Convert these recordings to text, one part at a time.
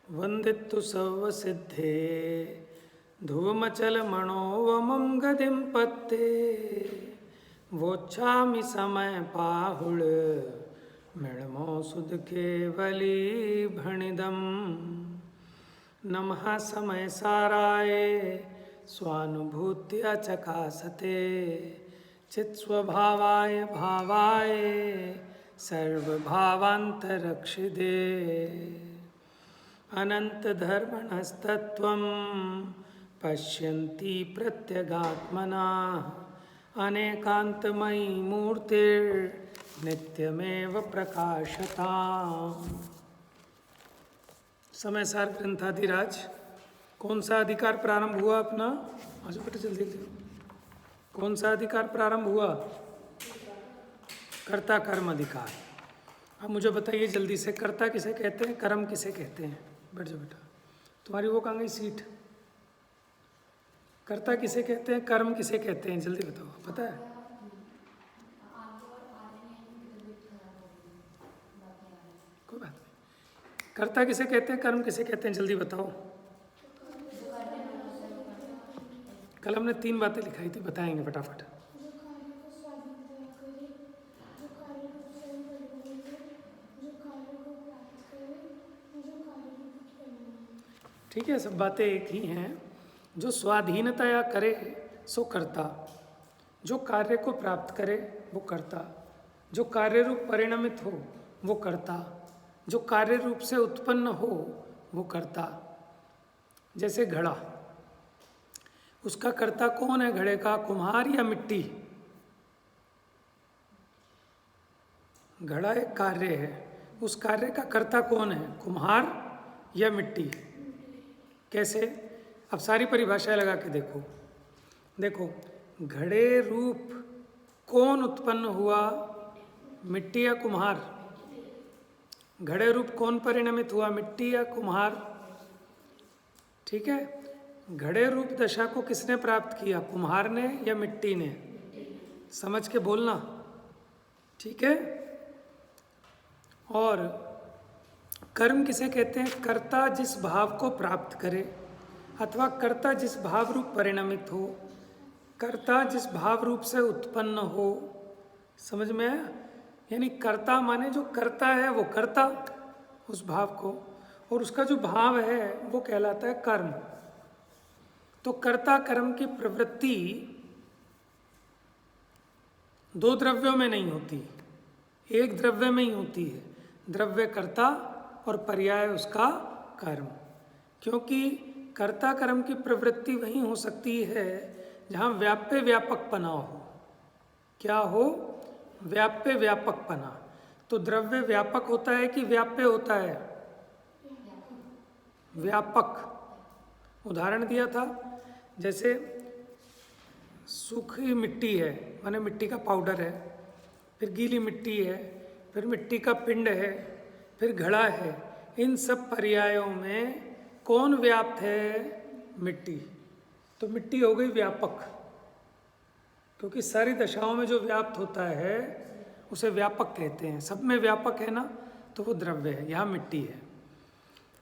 वंदित्तु सर्वसिद्धे ध्रुवमचलमणोवमं गतिं पत्ते वोच्छामि समय पाहुळ मृण्मो सुध केवली भणिदम्। नमः समय साराय स्वानुभूत्या चकासते चित्स्वभावाय भावाय सर्वभावान्तरक्षिदे अनन्तधर्मणस्तत्त्वं पश्यन्ति प्रत्यगात्मना अनेकान्तमयी मूर्तिर्नित्यमेव प्रकाशताम्। समय सार ग्रंथाधिराज कौन सा अधिकार प्रारंभ हुआ अपना? आज बेटा जल्दी जल्दी। कौन सा अधिकार प्रारंभ हुआ? कर्ता कर्म अधिकार। अब मुझे बताइए जल्दी से, कर्ता किसे कहते हैं, कर्म किसे कहते हैं? बैठ जाओ बेटा। तुम्हारी वो कहाँ गई सीट? कर्ता किसे कहते हैं, कर्म किसे कहते हैं? जल्दी बताओ, पता है? कोई बात नहीं। कर्ता किसे कहते हैं, कर्म किसे कहते हैं? जल्दी बताओ। कल हमने 3 बातें लिखाई थी, बताएंगे फटाफट। ठीक है, सब बातें एक ही हैं। जो स्वाधीनतया करे सो कर्ता, जो कार्य को प्राप्त करे वो कर्ता, जो कार्य रूप परिणमित हो वो कर्ता, जो कार्य रूप से उत्पन्न हो वो कर्ता। जैसे घड़ा, उसका कर्ता कौन है? घड़े का कुम्हार या मिट्टी? घड़ा एक कार्य है, उस कार्य का कर्ता कौन है? कुम्हार या मिट्टी? कैसे? अब सारी परिभाषाएं लगा के देखो। देखो, घड़े रूप कौन उत्पन्न हुआ? मिट्टी या कुम्हार? घड़े रूप कौन परिणमित हुआ? मिट्टी या कुम्हार? ठीक है, घड़े रूप दशा को किसने प्राप्त किया? कुम्हार ने या मिट्टी ने? समझ के बोलना, ठीक है। और कर्म किसे कहते हैं? कर्ता जिस भाव को प्राप्त करे अथवा कर्ता जिस भाव रूप परिणमित हो, कर्ता जिस भाव रूप से उत्पन्न हो। समझ में आया? यानी कर्ता माने जो करता है वो कर्ता, उस भाव को, और उसका जो भाव है वो कहलाता है कर्म। तो कर्ता कर्म की प्रवृत्ति 2 द्रव्यों में नहीं होती, एक द्रव्य में ही होती है। द्रव्य कर्ता और पर्याय उसका कर्म। क्योंकि कर्ता कर्म की प्रवृत्ति वहीं हो सकती है जहाँ व्याप्य व्यापकपना हो। क्या हो? व्याप्य व्यापकपना। तो द्रव्य व्यापक होता है कि व्याप्य होता है? व्यापक। उदाहरण दिया था, जैसे सूखी मिट्टी है, माने मिट्टी का पाउडर है, फिर गीली मिट्टी है, फिर मिट्टी का पिंड है, फिर घड़ा है। इन सब पर्यायों में कौन व्याप्त है? मिट्टी। तो मिट्टी हो गई व्यापक, क्योंकि सारी दशाओं में जो व्याप्त होता है उसे व्यापक कहते हैं। सब में व्यापक है ना, तो वो द्रव्य है, यहाँ मिट्टी है।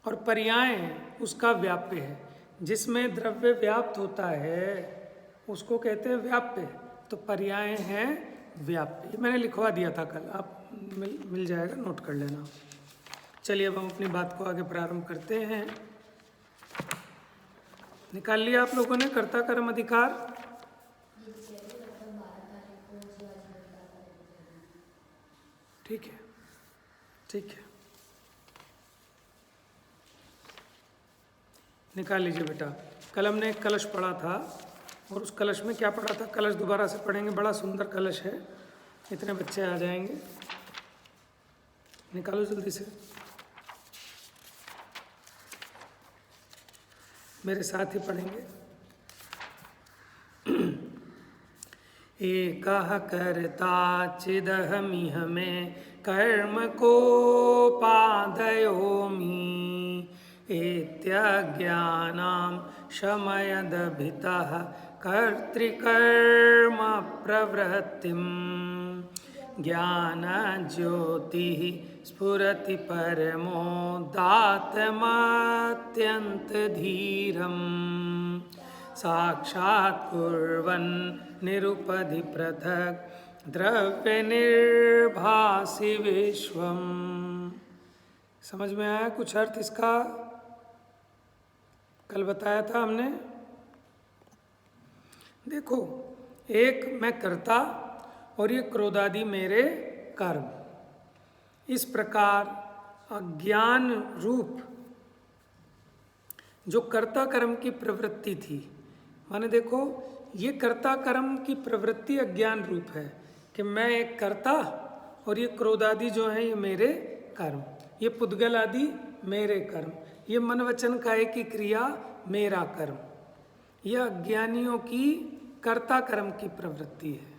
और पर्याय उसका व्याप्य है, जिसमें द्रव्य व्याप्त होता है उसको कहते हैं व्याप्य। तो पर्याय हैं व्याप्य। ये मैंने लिखवा दिया था कल, आप मिल जाएगा, नोट कर लेना। चलिए अब हम अपनी बात को आगे प्रारंभ करते हैं। निकाल लिया आप लोगों ने कर्ता कर्म अधिकार? ठीक है, ठीक है, निकाल लीजिए बेटा। कल हमने एक कलश पढ़ा था, और उस कलश में क्या पढ़ा था? कलश दोबारा से पढ़ेंगे, बड़ा सुंदर कलश है, इतने बच्चे आ जाएंगे। निकालो जल्दी से, मेरे साथ ही पढ़ेंगे। एकः कर्ता चिदहमिह में कर्म कोपादयोमि इत्यज्ञानं शमयदभितः कर्तृकर्म प्रवृत्तिम् ज्ञान ज्योति स्फुरति परमोदात्मात्यंत धीरम साक्षात् कुर्वन् निरुपधि पृथक् द्रव्य निर्भासि विश्वम। समझ में आया कुछ अर्थ इसका? कल बताया था हमने। देखो, एक मैं कर्ता और ये क्रोधादि मेरे कर्म। इस प्रकार अज्ञान रूप जो कर्ता कर्म की प्रवृत्ति थी, माने देखो ये कर्ता कर्म की प्रवृत्ति अज्ञान रूप है कि मैं एक कर्ता और ये क्रोधादि जो है ये मेरे कर्म, ये पुद्गल आदि मेरे कर्म, ये मन वचन काया की क्रिया मेरा कर्म। यह अज्ञानियों की कर्ता कर्म की प्रवृत्ति है।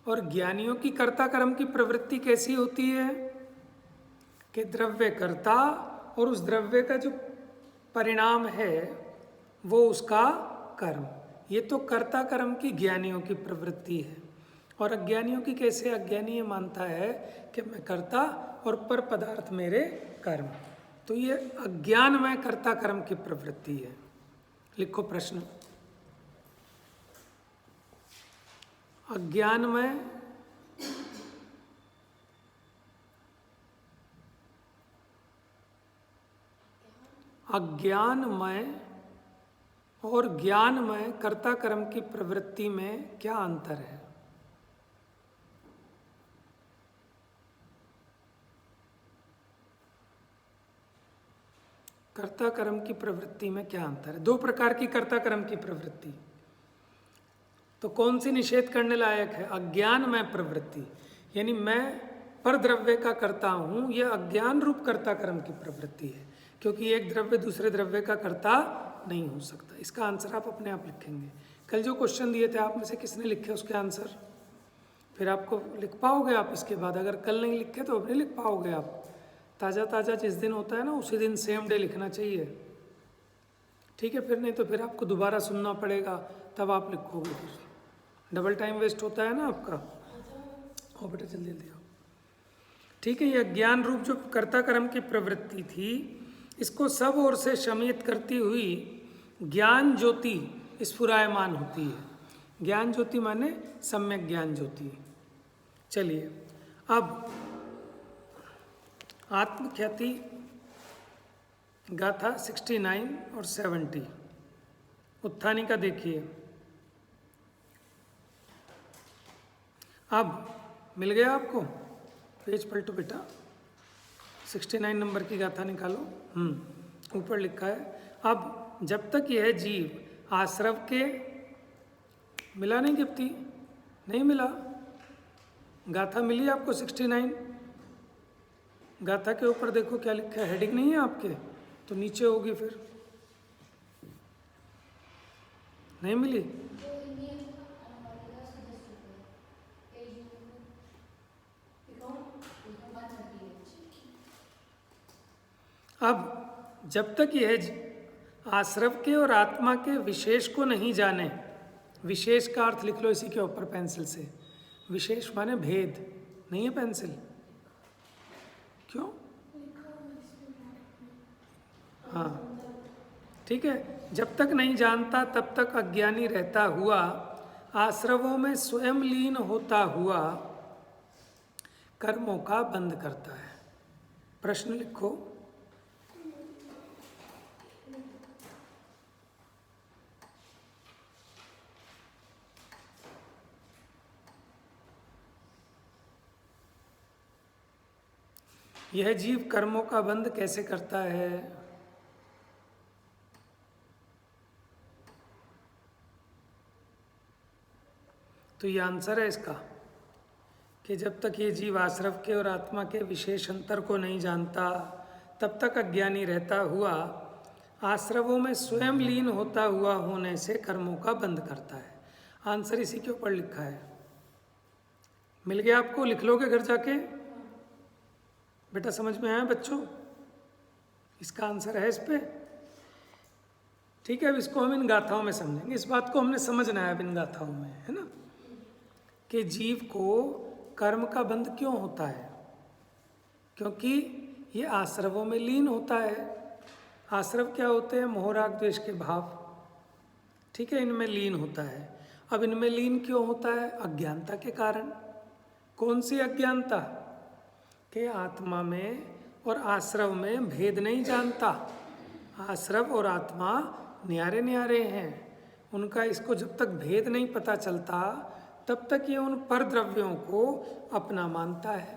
और ज्ञानियों की कर्ता कर्म की प्रवृत्ति कैसी होती है कि द्रव्य कर्ता और उस द्रव्य का जो परिणाम है वो उसका कर्म। ये तो कर्ता कर्म की ज्ञानियों की प्रवृत्ति है। और अज्ञानियों की कैसे? अज्ञानी ये मानता है कि मैं कर्ता और पर पदार्थ मेरे कर्म। तो ये अज्ञानमय कर्ता कर्म की प्रवृत्ति है। लिखो प्रश्न। अज्ञानमय अज्ञानमय और ज्ञानमय कर्ता कर्म की प्रवृत्ति में क्या अंतर है? कर्ता कर्म की प्रवृत्ति में क्या अंतर है? दो प्रकार की कर्ता कर्म की प्रवृत्ति। तो कौन सी निषेध करने लायक है? अज्ञानमय प्रवृत्ति, यानी मैं पर द्रव्य का करता हूं, यह अज्ञान रूप कर्ता कर्म की प्रवृत्ति है, क्योंकि एक द्रव्य दूसरे द्रव्य का कर्ता नहीं हो सकता। इसका आंसर आप अपने आप लिखेंगे। कल जो क्वेश्चन दिए थे आप में से किसने लिखे उसके आंसर? फिर आपको लिख पाओगे आप इसके बाद। अगर कल नहीं लिखे तो अब नहीं लिख पाओगे आप। ताज़ा ताज़ा जिस दिन होता है ना उसी दिन सेम डे लिखना चाहिए, ठीक है? फिर नहीं तो फिर आपको दोबारा सुनना पड़ेगा, तब आप लिखोगे। फिर डबल टाइम वेस्ट होता है ना आपका। हो बेटा जल्दी जल्दी आओ, ठीक है? यह ज्ञान रूप जो कर्ता कर्म की प्रवृत्ति थी, इसको सब ओर से शमित करती हुई ज्ञान ज्योति स्फुरायमान होती है। ज्ञान ज्योति माने सम्यक ज्ञान ज्योति। चलिए अब आत्मख्याति गाथा 69 और 70 उत्थानी का देखिए। अब मिल गया आपको? पेज पलटो बेटा, 69 नंबर की गाथा निकालो। ऊपर लिखा है, अब जब तक यह जीव आश्रव के, मिला नहीं गिप्ती? नहीं मिला? गाथा मिली आपको 69? गाथा के ऊपर देखो क्या लिखा है, हेडिंग नहीं है आपके? तो नीचे होगी फिर। नहीं मिली? अब जब तक यह आश्रव के और आत्मा के विशेष को नहीं जाने, विशेष का अर्थ लिख लो इसी के ऊपर पेंसिल से। विशेष माने भेद, नहीं है पेंसिल? क्यों? हाँ ठीक है। जब तक नहीं जानता तब तक अज्ञानी रहता हुआ आश्रवों में स्वयं लीन होता हुआ कर्मों का बंध करता है। प्रश्न लिखो। यह जीव कर्मों का बंध कैसे करता है? तो ये आंसर है इसका कि जब तक ये जीव आश्रव के और आत्मा के विशेष अंतर को नहीं जानता तब तक अज्ञानी रहता हुआ आश्रवों में स्वयं लीन होता हुआ होने से कर्मों का बंध करता है। आंसर इसी के ऊपर लिखा है। मिल गया आपको? लिख लोगे घर जाके? बेटा समझ में आया बच्चों? इसका आंसर है इस पे। ठीक है, अब इसको हम इन गाथाओं में समझेंगे। इस बात को हमने समझना है अब इन गाथाओं में, है ना, कि जीव को कर्म का बंध क्यों होता है? क्योंकि ये आश्रवों में लीन होता है। आश्रव क्या होते हैं? मोह राग द्वेष के भाव, ठीक है, इनमें लीन होता है। अब इनमें लीन क्यों होता है? अज्ञानता के कारण। कौन सी अज्ञानता? कि आत्मा में और आश्रव में भेद नहीं जानता। आश्रव और आत्मा न्यारे न्यारे हैं, उनका इसको जब तक भेद नहीं पता चलता तब तक ये उन पर द्रव्यों को अपना मानता है।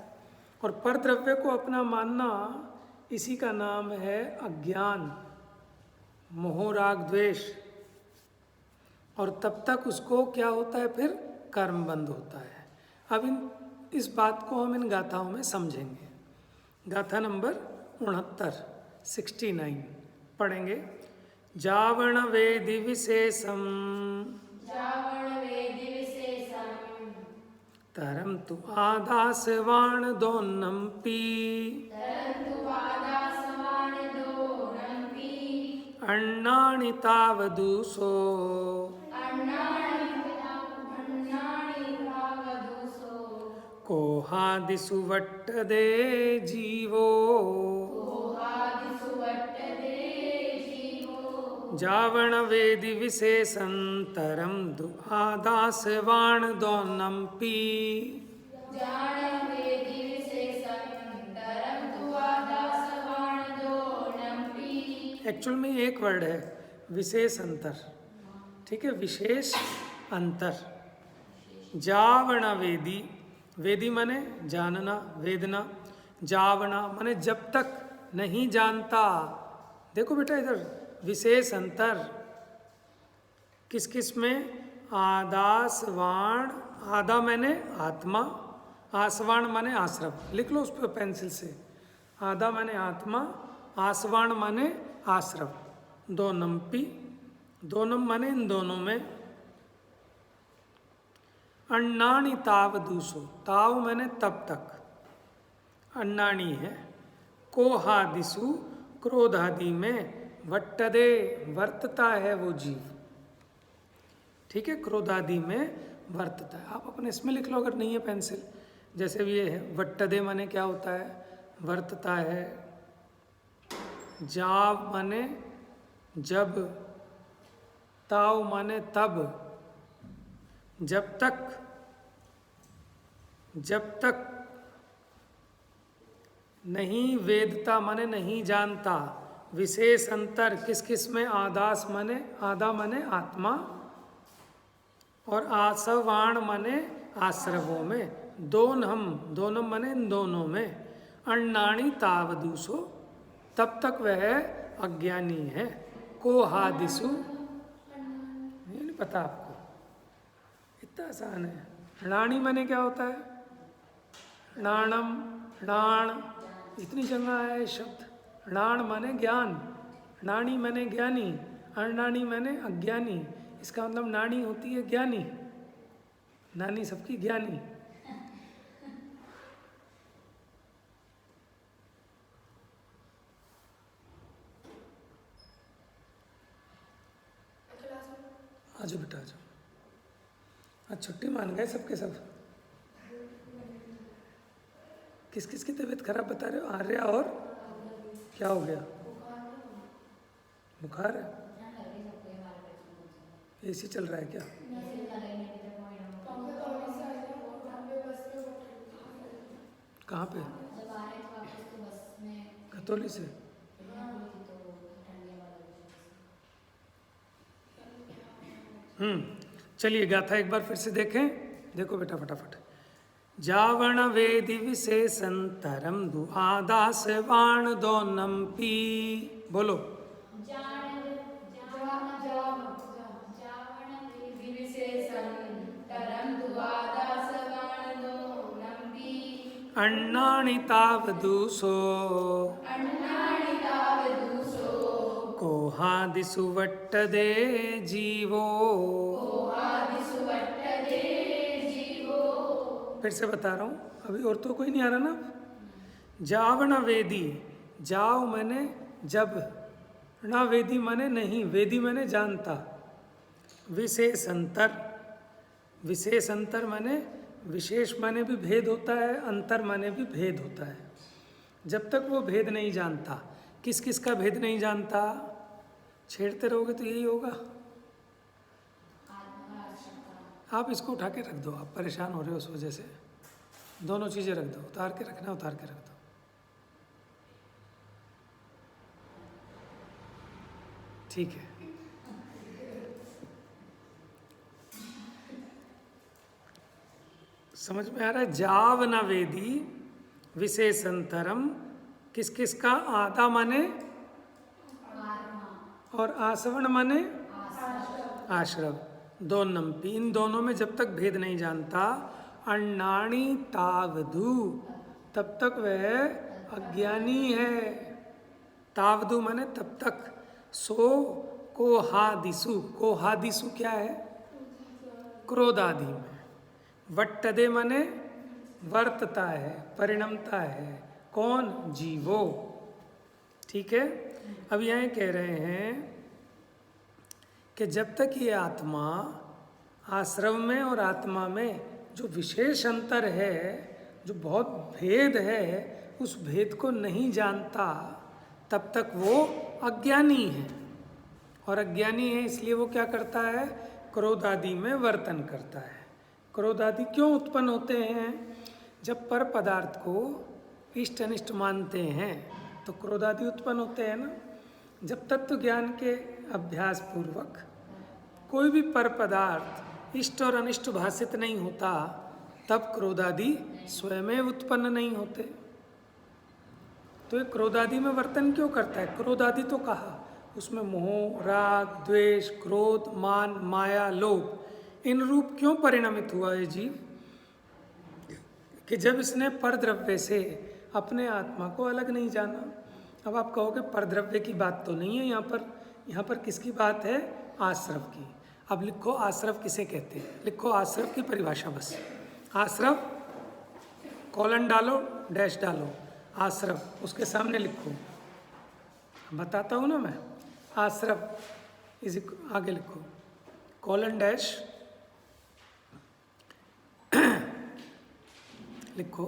और पर द्रव्य को अपना मानना, इसी का नाम है अज्ञान, मोह राग द्वेष। और तब तक उसको क्या होता है? फिर कर्म बंध होता है। अब इस बात को हम इन गाथाओं में समझेंगे। गाथा नंबर 69 पढ़ेंगे। जावण वेदि विशेषम तरम तु आदासवाण दोन्नम्पि अन्नानि तावदूसो कोहादिषु वट्टदे जीवो जावण वेदि विशेषन्तरं दुआदासवाण दोन्नम्पि। एक्चुअल में एक वर्ड है विशेष अंतर, ठीक है, विशेष अंतर। जावण वेदी, वेदी माने जानना, वेदना। जावना माने जब तक नहीं जानता। देखो बेटा इधर विशेष अंतर किस किस में? आदासवाण, आदा माने आत्मा, आसवाण माने आश्रव। लिख लो उस पर पेंसिल से। आदा माने आत्मा, आसवाण माने आश्रव। दोनम्पि, दोनम माने इन दोनों में। अन्नानि तावदूसो, ताव माने तब तक, अन्नानि है। कोहादिषु, क्रोध आदि में। वट्टदे, वर्तता है वो जीव, ठीक है, क्रोध आदि में वर्तता है। आप अपने इसमें लिख लो अगर नहीं है पेंसिल। जैसे भी ये है, वट्टदे माने क्या होता है? वर्तता है। जाव माने जब, ताव माने तब, जब तक, जब तक नहीं। वेदता माने नहीं जानता। विशेष अंतर किस किस में? आदास माने, आदा माने आत्मा, और आसवाण माने आश्रवों में। दोनम माने इन दोनों में। अन्नानि तावदूसो, तब तक वह अज्ञानी है। कोहादिषु, ये नहीं पता आपको? इतना आसान है। णाणी माने क्या होता है? णाणम, णाण, इतनी जगह है शब्द। णाण माने ज्ञान, नाणी माने ज्ञानी, अनाणी माने अज्ञानी। इसका मतलब नाणी होती है ज्ञानी, नानी सबकी ज्ञानी। आजो बेटा आजो। आज छुट्टी मान गए सबके सब। किस किस की तबीयत खराब बता रहे हो? आर्या और क्या हो गया? बुखार है? एसी चल रहा है क्या? कहाँ पे? खतौली से। चलिए गाथा एक बार फिर से देखें। देखो बेटा फटाफट। जावण वेदि विशेषंतरम दुआदासवाण दोन्नम्पि। बोलो। अन्नानि तावदूसो कोहादिषु वट्टदे जीवो। फिर से बता रहा हूँ, अभी और तो कोई नहीं आ रहा ना। जावण वेदी, जाव मैंने जब, ना वेदी माने नहीं, वेदी माने जानता। विशेष अंतर, विशेष अंतर माने विशेष माने भी भेद होता है, अंतर माने भी भेद होता है। जब तक वो भेद नहीं जानता, किस किस का भेद नहीं जानता, छेड़ते रहोगे तो यही होगा। आप इसको उठा के रख दो, आप परेशान हो रहे हो उस वजह से। दोनों चीज़ें रख दो, उतार के रखना, उतार के रख दो। ठीक है। समझ में आ रहा है? जाव न वेदी विशेषंतरम, किस किस का? आदा माने और आसवण माने आश्रव, दो नम्पी, इन दोनों में जब तक भेद नहीं जानता, अन्नाणी तावधु, तब तक वह अज्ञानी है। तावधु माने तब तक। सो कोहादिसु, कोहादिसु क्या है? क्रोध आदि में। वट्टदे माने वर्तता है, परिणमता है। कौन? जीवो। ठीक है। अब यहाँ कह रहे हैं कि जब तक ये आत्मा, आश्रव में और आत्मा में जो विशेष अंतर है, जो बहुत भेद है, उस भेद को नहीं जानता, तब तक वो अज्ञानी है। और अज्ञानी है इसलिए वो क्या करता है? क्रोध आदि में वर्तन करता है। क्रोध आदि क्यों उत्पन्न होते हैं? जब पर पदार्थ को इष्ट अनिष्ट मानते हैं तो क्रोध आदि उत्पन्न होते हैं ना। जब तत्व ज्ञान के अभ्यास पूर्वक कोई भी पर पदार्थ इष्ट और अनिष्ट भाषित नहीं होता, तब क्रोध आदि स्वयं उत्पन्न नहीं होते। तो ये क्रोध आदि में वर्तन क्यों करता है? क्रोध आदि तो कहा, उसमें मोह, राग, द्वेष, क्रोध, मान, माया, लोभ, इन रूप क्यों परिणमित हुआ है जीव? कि जब इसने परद्रव्य से अपने आत्मा को अलग नहीं जाना। अब आप कहोगे परद्रव्य की बात तो नहीं है यहाँ पर किसकी बात है? आश्रव की। अब लिखो आश्रव किसे कहते हैं, लिखो आश्रव की परिभाषा बस। आश्रव, कॉलन डालो, डैश डालो, आश्रव, उसके सामने लिखो, बताता हूँ ना मैं। आश्रव इस आगे लिखो, कॉलन डैश लिखो।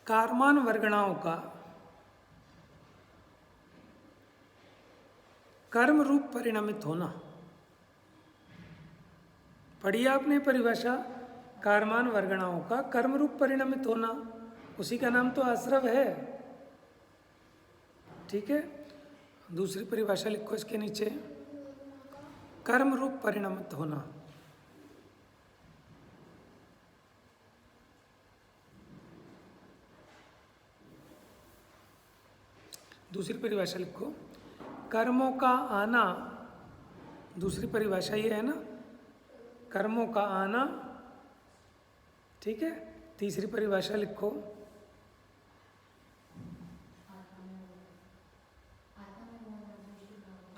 कारमान वर्गणाओं का कर्म रूप परिणमित होना। पढ़ी आपने परिभाषा? कारमान वर्गणाओं का कर्म रूप परिणमित होना, उसी का नाम तो आश्रव है। ठीक है। दूसरी परिभाषा लिखो इसके नीचे, कर्म रूप परिणमित होना। दूसरी परिभाषा लिखो, कर्मों का आना। दूसरी परिभाषा ये है ना, कर्मों का आना। ठीक है। तीसरी परिभाषा लिखो,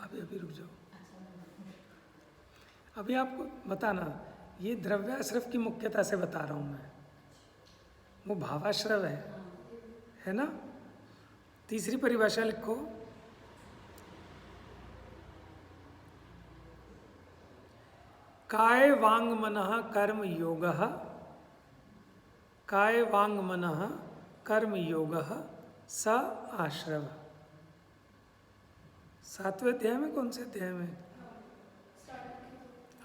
अभी रुक जाओ, अभी आपको बताना, ये द्रव्याश्रव की मुख्यता से बता रहा हूँ मैं, वो भावाश्रव है ना। तीसरी परिभाषा लिखो, काय वांग मनः कर्म योगः, काय वांग मनः कर्म योगः स आश्रव। 7वें अध्याय में, कौन से अध्याय में?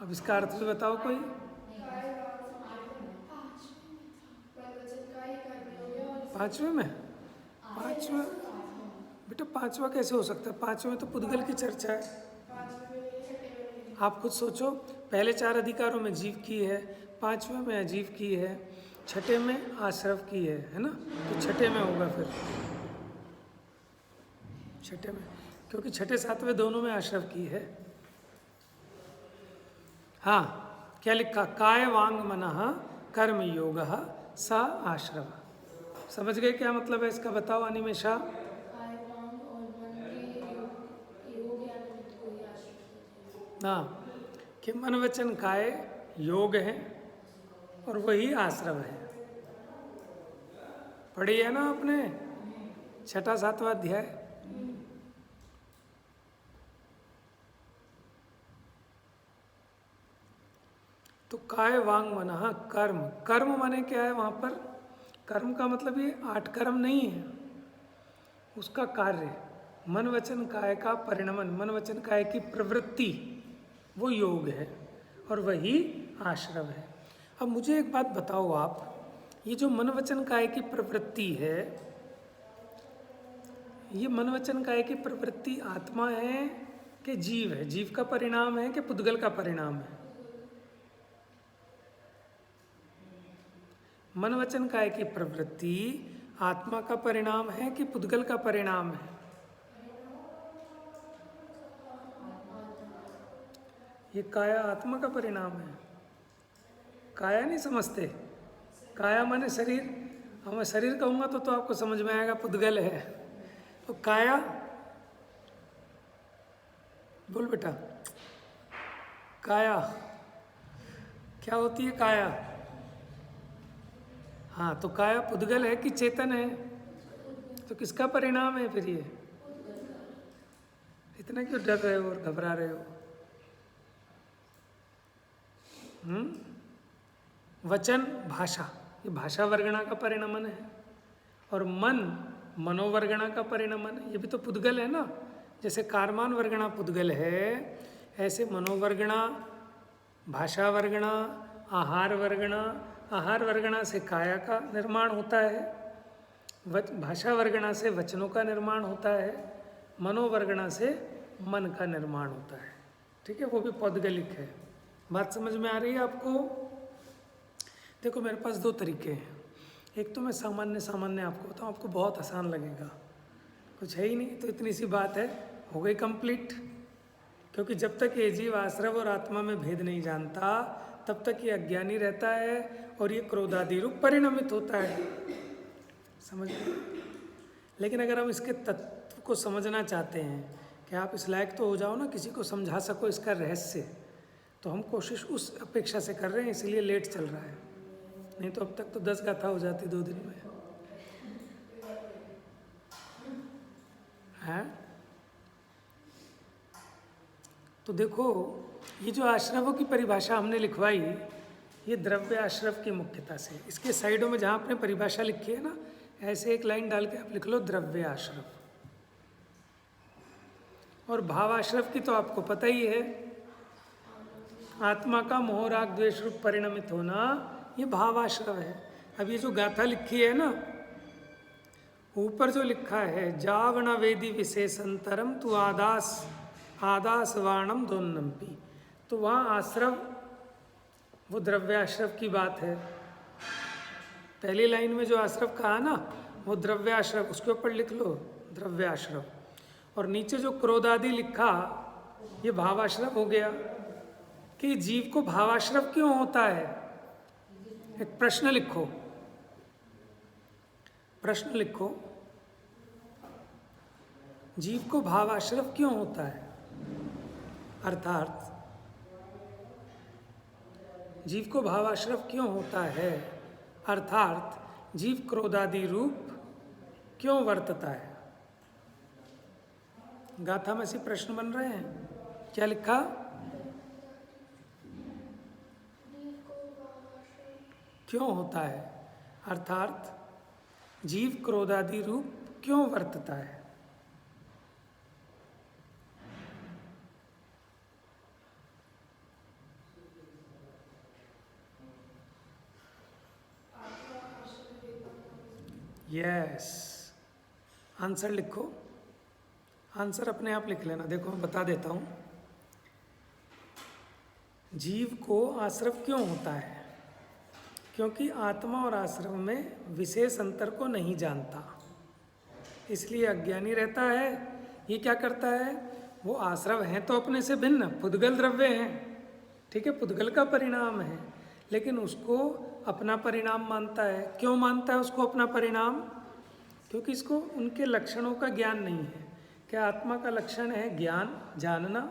अब इसका अर्थ भी बताओ कोई। पांचवें में? पांचवें बेटा, पांचवा कैसे हो सकता है? पांचवें तो पुद्गल की चर्चा है। आप खुद सोचो, पहले 4 अधिकारों में जीव की है, पांचवें में अजीव की है, छठे में आश्रव की है ना। तो छठे में होगा फिर, छठे में, क्योंकि छठे 7वें दोनों में आश्रव की है। हाँ, क्या लिखा? काय वांग मनः कर्म योगः स आश्रव। समझ गए क्या मतलब है इसका? बताओ अनिमेषा। हाँ, कि मन वचन काय योग है और वही आश्रव है। पढ़ी है ना आपने 6वां 7वां अध्याय। तो काय वांग मनः कर्म, कर्म माने क्या है वहाँ पर? कर्म का मतलब ये 8 कर्म नहीं है, उसका कार्य। मन वचन काय का परिणमन, मन वचन काय की प्रवृत्ति, वो योग है और वही आश्रव है। अब मुझे एक बात बताओ आप, ये जो मन वचन काय की प्रवृत्ति है, ये मन वचन काय की प्रवृत्ति आत्मा है कि जीव है? जीव का परिणाम है कि पुद्गल का परिणाम है? मन वचन काय की प्रवृत्ति आत्मा का परिणाम है कि पुद्गल का परिणाम है? ये काया आत्मा का परिणाम है। काया नहीं समझते, काया माने शरीर। अब मैं शरीर कहूँगा तो आपको समझ में आएगा पुद्गल है। तो काया, बोल बेटा, काया क्या होती है? काया, हाँ, तो काया पुद्गल है कि चेतन है? तो किसका परिणाम है फिर ये? इतना क्यों डर रहे हो और घबरा रहे हो? वचन भाषा, ये भाषा वर्गणा का परिणमन है, और मन मनोवर्गणा का परिणमन है, ये भी तो पुद्गल है ना। जैसे कारमान वर्गणा पुद्गल है, ऐसे मनोवर्गणा, भाषा वर्गणा, आहार वर्गणा, आहार वर्गणा से काया का निर्माण होता है, भाषा वर्गणा से वचनों का निर्माण होता है, मनोवर्गणा से मन का निर्माण होता है। ठीक है, वो भी पौद्गलिक है। बात समझ में आ रही है आपको? देखो मेरे पास 2 तरीके हैं। एक तो मैं सामान्य आपको बताऊँ, आपको बहुत आसान लगेगा, कुछ है ही नहीं, तो इतनी सी बात है, हो गई कंप्लीट। क्योंकि जब तक ये जीव आश्रव और आत्मा में भेद नहीं जानता, तब तक ये अज्ञानी रहता है और ये क्रोधादि रूप परिणमित होता है। समझ लो। लेकिन अगर हम इसके तत्व को समझना चाहते हैं कि आप इस लायक तो हो जाओ ना, किसी को समझा सको इसका रहस्य, तो हम कोशिश उस अपेक्षा से कर रहे हैं, इसलिए लेट चल रहा है। नहीं तो अब तक तो 10 गाथा हो जाती 2 दिन में है। तो देखो, ये जो आश्रवों की परिभाषा हमने लिखवाई, ये द्रव्य आश्रव की मुख्यता से। इसके साइडों में जहाँ आपने परिभाषा लिखी है ना, ऐसे एक लाइन डाल के आप लिख लो द्रव्य आश्रव। और भाव आश्रव की तो आपको पता ही है, आत्मा का मोह राग द्वेष रूप परिणमित होना, ये भाव आश्रव है। अब ये जो गाथा लिखी है ना, ऊपर जो लिखा है, जावण वेदी विशेषंतरम तु आदास वाणम दोन्नम्पी, तो वहाँ आश्रव वो द्रव्याश्रव की बात है। पहली लाइन में जो आश्रव कहा ना, वो द्रव्याश्रव, उसके ऊपर लिख लो द्रव्याश्रव। और नीचे जो क्रोधादि लिखा, ये भावाश्रव हो गया। कि जीव को भावाश्रव क्यों होता है? एक प्रश्न लिखो, प्रश्न लिखो, जीव को भावाश्रव क्यों होता है? अर्थात जीव को भावाश्रव क्यों होता है, अर्थात जीव क्रोधादि रूप क्यों वर्तता है? गाथा में से प्रश्न बन रहे हैं। क्या लिखा? क्यों होता है, अर्थात जीव क्रोधादि रूप क्यों वर्तता है? यस, आंसर लिखो, आंसर अपने आप लिख लेना। देखो मैं बता देता हूँ। जीव को आश्रव क्यों होता है? क्योंकि आत्मा और आश्रव में विशेष अंतर को नहीं जानता, इसलिए अज्ञानी रहता है। ये क्या करता है? वो आश्रव हैं तो अपने से भिन्न, पुद्गल द्रव्य हैं, ठीक है, पुद्गल का परिणाम है, लेकिन उसको अपना परिणाम मानता है। क्यों मानता है उसको अपना परिणाम? क्योंकि इसको उनके लक्षणों का ज्ञान नहीं है। क्या आत्मा का लक्षण है ज्ञान, जानना,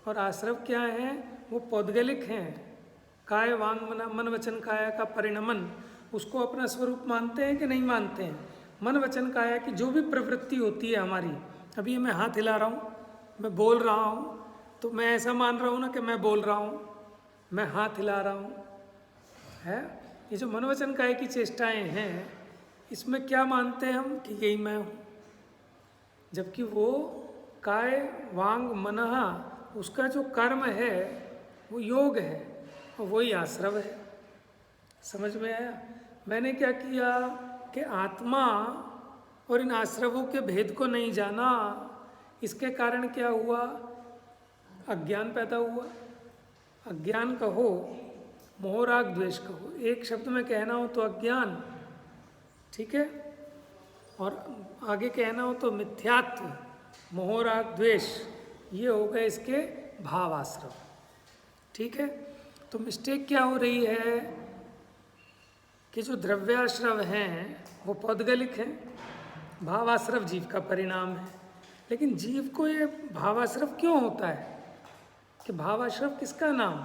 और आश्रव क्या है? वो पौद्गलिक हैं, काय वांग मन वचन काया का परिणमन, उसको अपना स्वरूप मानते हैं कि नहीं मानते हैं? मन वचन काया की जो भी प्रवृत्ति होती है हमारी, अभी मैं हाथ हिला रहा हूँ, मैं बोल रहा हूँ, तो मैं ऐसा मान रहा हूँ ना कि मैं बोल रहा हूँ, मैं हाथ हिला रहा हूँ, है। ये जो मनोवचन काय की चेष्टाएं हैं, इसमें क्या मानते हैं हम कि यही मैं हूँ, जबकि वो काय वांग मनः उसका जो कर्म है वो योग है और वही आश्रव है। समझ में आया? मैंने क्या किया कि आत्मा और इन आश्रवों के भेद को नहीं जाना, इसके कारण क्या हुआ? अज्ञान पैदा हुआ। अज्ञान कहो, मोह राग द्वेष कहो, एक शब्द में कहना हो तो अज्ञान, ठीक है, और आगे कहना हो तो मिथ्यात्व, मोह राग द्वेष, ये हो गए इसके भाव आश्रव। ठीक है, तो मिस्टेक क्या हो रही है कि जो द्रव्याश्रव हैं वो पौद्गलिक हैं, भावाश्रव जीव का परिणाम है। लेकिन जीव को ये भावाश्रव क्यों होता है? कि भावाश्रव किसका नाम?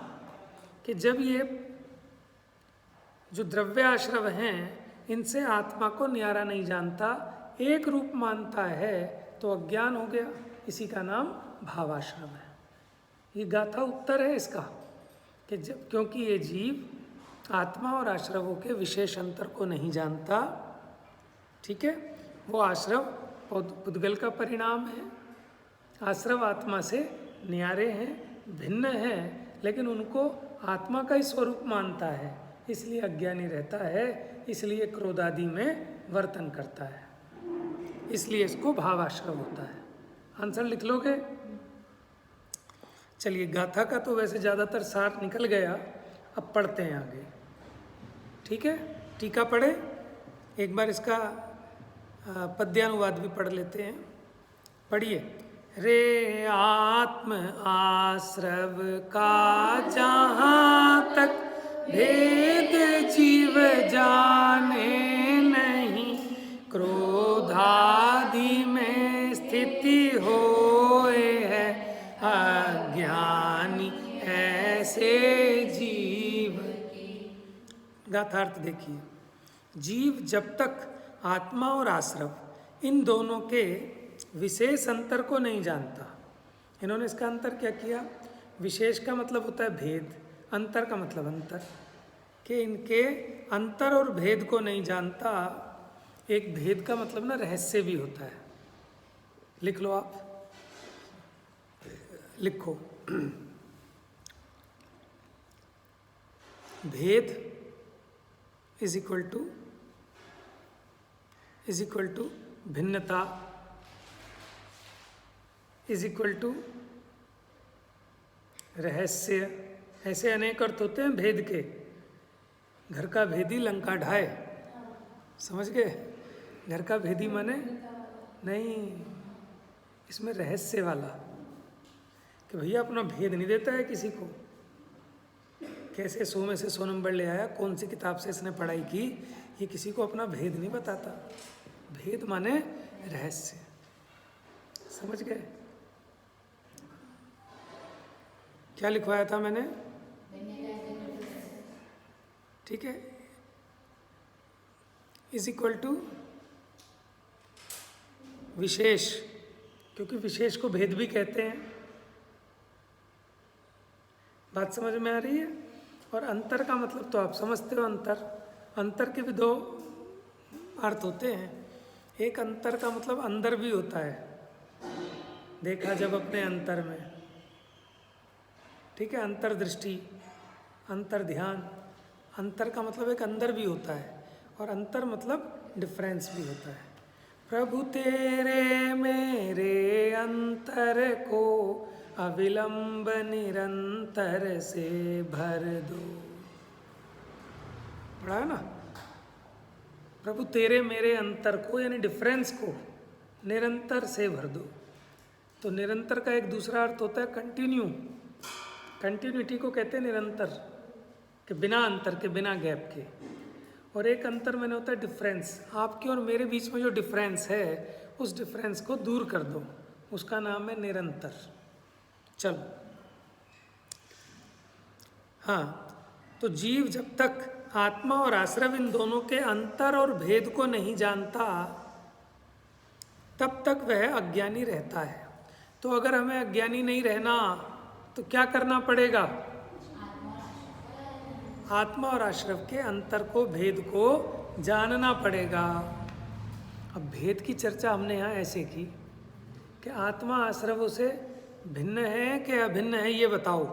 कि जब ये जो द्रव्याश्रव हैं इनसे आत्मा को न्यारा नहीं जानता, एक रूप मानता है, तो अज्ञान हो गया, इसी का नाम भावाश्रव है। ये गाथा उत्तर है इसका कि जब, क्योंकि ये जीव आत्मा और आश्रवों के विशेष अंतर को नहीं जानता, ठीक है, वो आश्रव पुद्गल का परिणाम है। आश्रव आत्मा से न्यारे हैं, भिन्न हैं, लेकिन उनको आत्मा का ही स्वरूप मानता है, इसलिए अज्ञानी रहता है, इसलिए क्रोध आदि में वर्तन करता है, इसलिए इसको भावाश्रव होता है। आंसर लिख लोगे? चलिए, गाथा का तो वैसे ज़्यादातर सार निकल गया, अब पढ़ते हैं आगे। ठीक है, टीका पढ़े, एक बार इसका पद्यानुवाद भी पढ़ लेते हैं। पढ़िए। रे आत्म आश्रव का जहाँ तक भेद जीव जाने नहीं, क्रोधादि में स्थिति होए है अज्ञानी ऐसे जीव। गाथार्थ देखिए। जीव जब तक आत्मा और आश्रव इन दोनों के विशेष अंतर को नहीं जानता, इन्होंने इसका अंतर क्या किया? विशेष का मतलब होता है भेद, अंतर का मतलब अंतर, कि इनके अंतर और भेद को नहीं जानता। एक भेद का मतलब ना रहस्य भी होता है। लिख लो आप, लिखो। भेद इज इक्वल टू भिन्नता इज इक्वल टू रहस्य। ऐसे अनेक अर्थ होते हैं भेद के। घर का भेदी लंका ढाए, समझ गए? घर का भेदी माने नहीं, इसमें रहस्य वाला, कि भैया अपना भेद नहीं देता है किसी को। कैसे 100 में से 100 नंबर ले आया, कौन सी किताब से इसने पढ़ाई की, ये किसी को अपना भेद नहीं बताता। भेद माने रहस्य, समझ गए? क्या लिखवाया था मैंने? ठीक है, इज इक्वल टू विशेष, क्योंकि विशेष को भेद भी कहते हैं। बात समझ में आ रही है? और अंतर का मतलब तो आप समझते हो। अंतर के भी दो अर्थ होते हैं। एक अंतर का मतलब अंदर भी होता है, देखा जब अपने अंतर में, ठीक है, अंतर्दृष्टि, अंतर ध्यान। अंतर का मतलब एक अंदर भी होता है, और अंतर मतलब डिफरेंस भी होता है। प्रभु तेरे मेरे अंतर को अविलंब निरंतर से भर दो। पढ़ा है ना? प्रभु तेरे मेरे अंतर को, यानी डिफरेंस को, निरंतर से भर दो। तो निरंतर का एक दूसरा अर्थ होता है कंटिन्यू। कंटिन्यूटी को कहते हैं निरंतर, कि बिना अंतर के, बिना गैप के। और एक अंतर मैंने होता है डिफरेंस। आपके और मेरे बीच में जो डिफरेंस है, उस डिफरेंस को दूर कर दो, उसका नाम है निरंतर। चलो, हाँ, तो जीव जब तक आत्मा और आश्रव इन दोनों के अंतर और भेद को नहीं जानता, तब तक वह अज्ञानी रहता है। तो अगर हमें अज्ञानी नहीं रहना, तो क्या करना पड़ेगा? आत्मा और आश्रव के अंतर को, भेद को जानना पड़ेगा। अब भेद की चर्चा हमने यहाँ ऐसे की कि आत्मा आश्रवों से भिन्न है कि अभिन्न है, ये बताओ।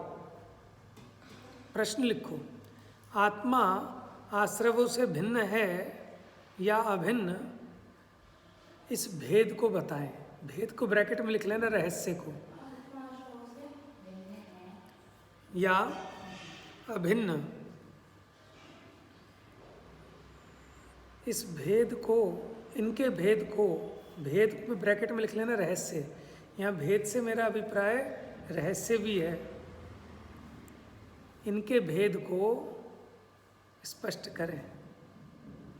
प्रश्न लिखो, आत्मा आश्रवों से भिन्न है या अभिन्न, इस भेद को बताएं। भेद को ब्रैकेट में लिख लेना, रहस्य को। या अभिन्न, इस भेद को, इनके भेद को, भेद में ब्रैकेट में लिख लेना रहस्य। यहाँ भेद से मेरा अभिप्राय रहस्य भी है। इनके भेद को स्पष्ट करें।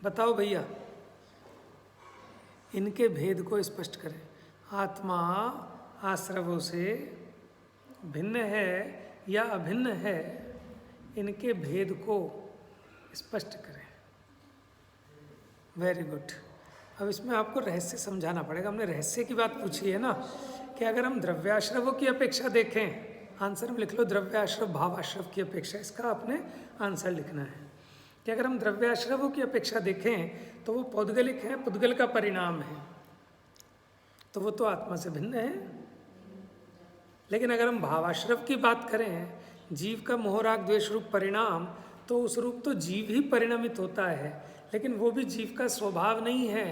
बताओ भैया, इनके भेद को स्पष्ट करें। आत्मा आश्रवों से भिन्न है या अभिन्न है, इनके भेद को स्पष्ट करें। Very good. अब इसमें आपको रहस्य समझाना पड़ेगा। हमने रहस्य की बात पूछी है ना, कि अगर हम द्रव्याश्रवों की अपेक्षा देखें, आंसर में लिख लो द्रव्याश्रव भावाश्रव की अपेक्षा, इसका आपने आंसर लिखना है कि अगर हम द्रव्याश्रवों की अपेक्षा देखें तो वो पौद्गलिक है, पुद्गल का परिणाम है, तो वो तो आत्मा से भिन्न है। लेकिन अगर हम भावाश्रव की बात करें, जीव का मोह राग द्वेष रूप परिणाम, तो उस रूप तो जीव ही परिणमित होता है, लेकिन वो भी जीव का स्वभाव नहीं है,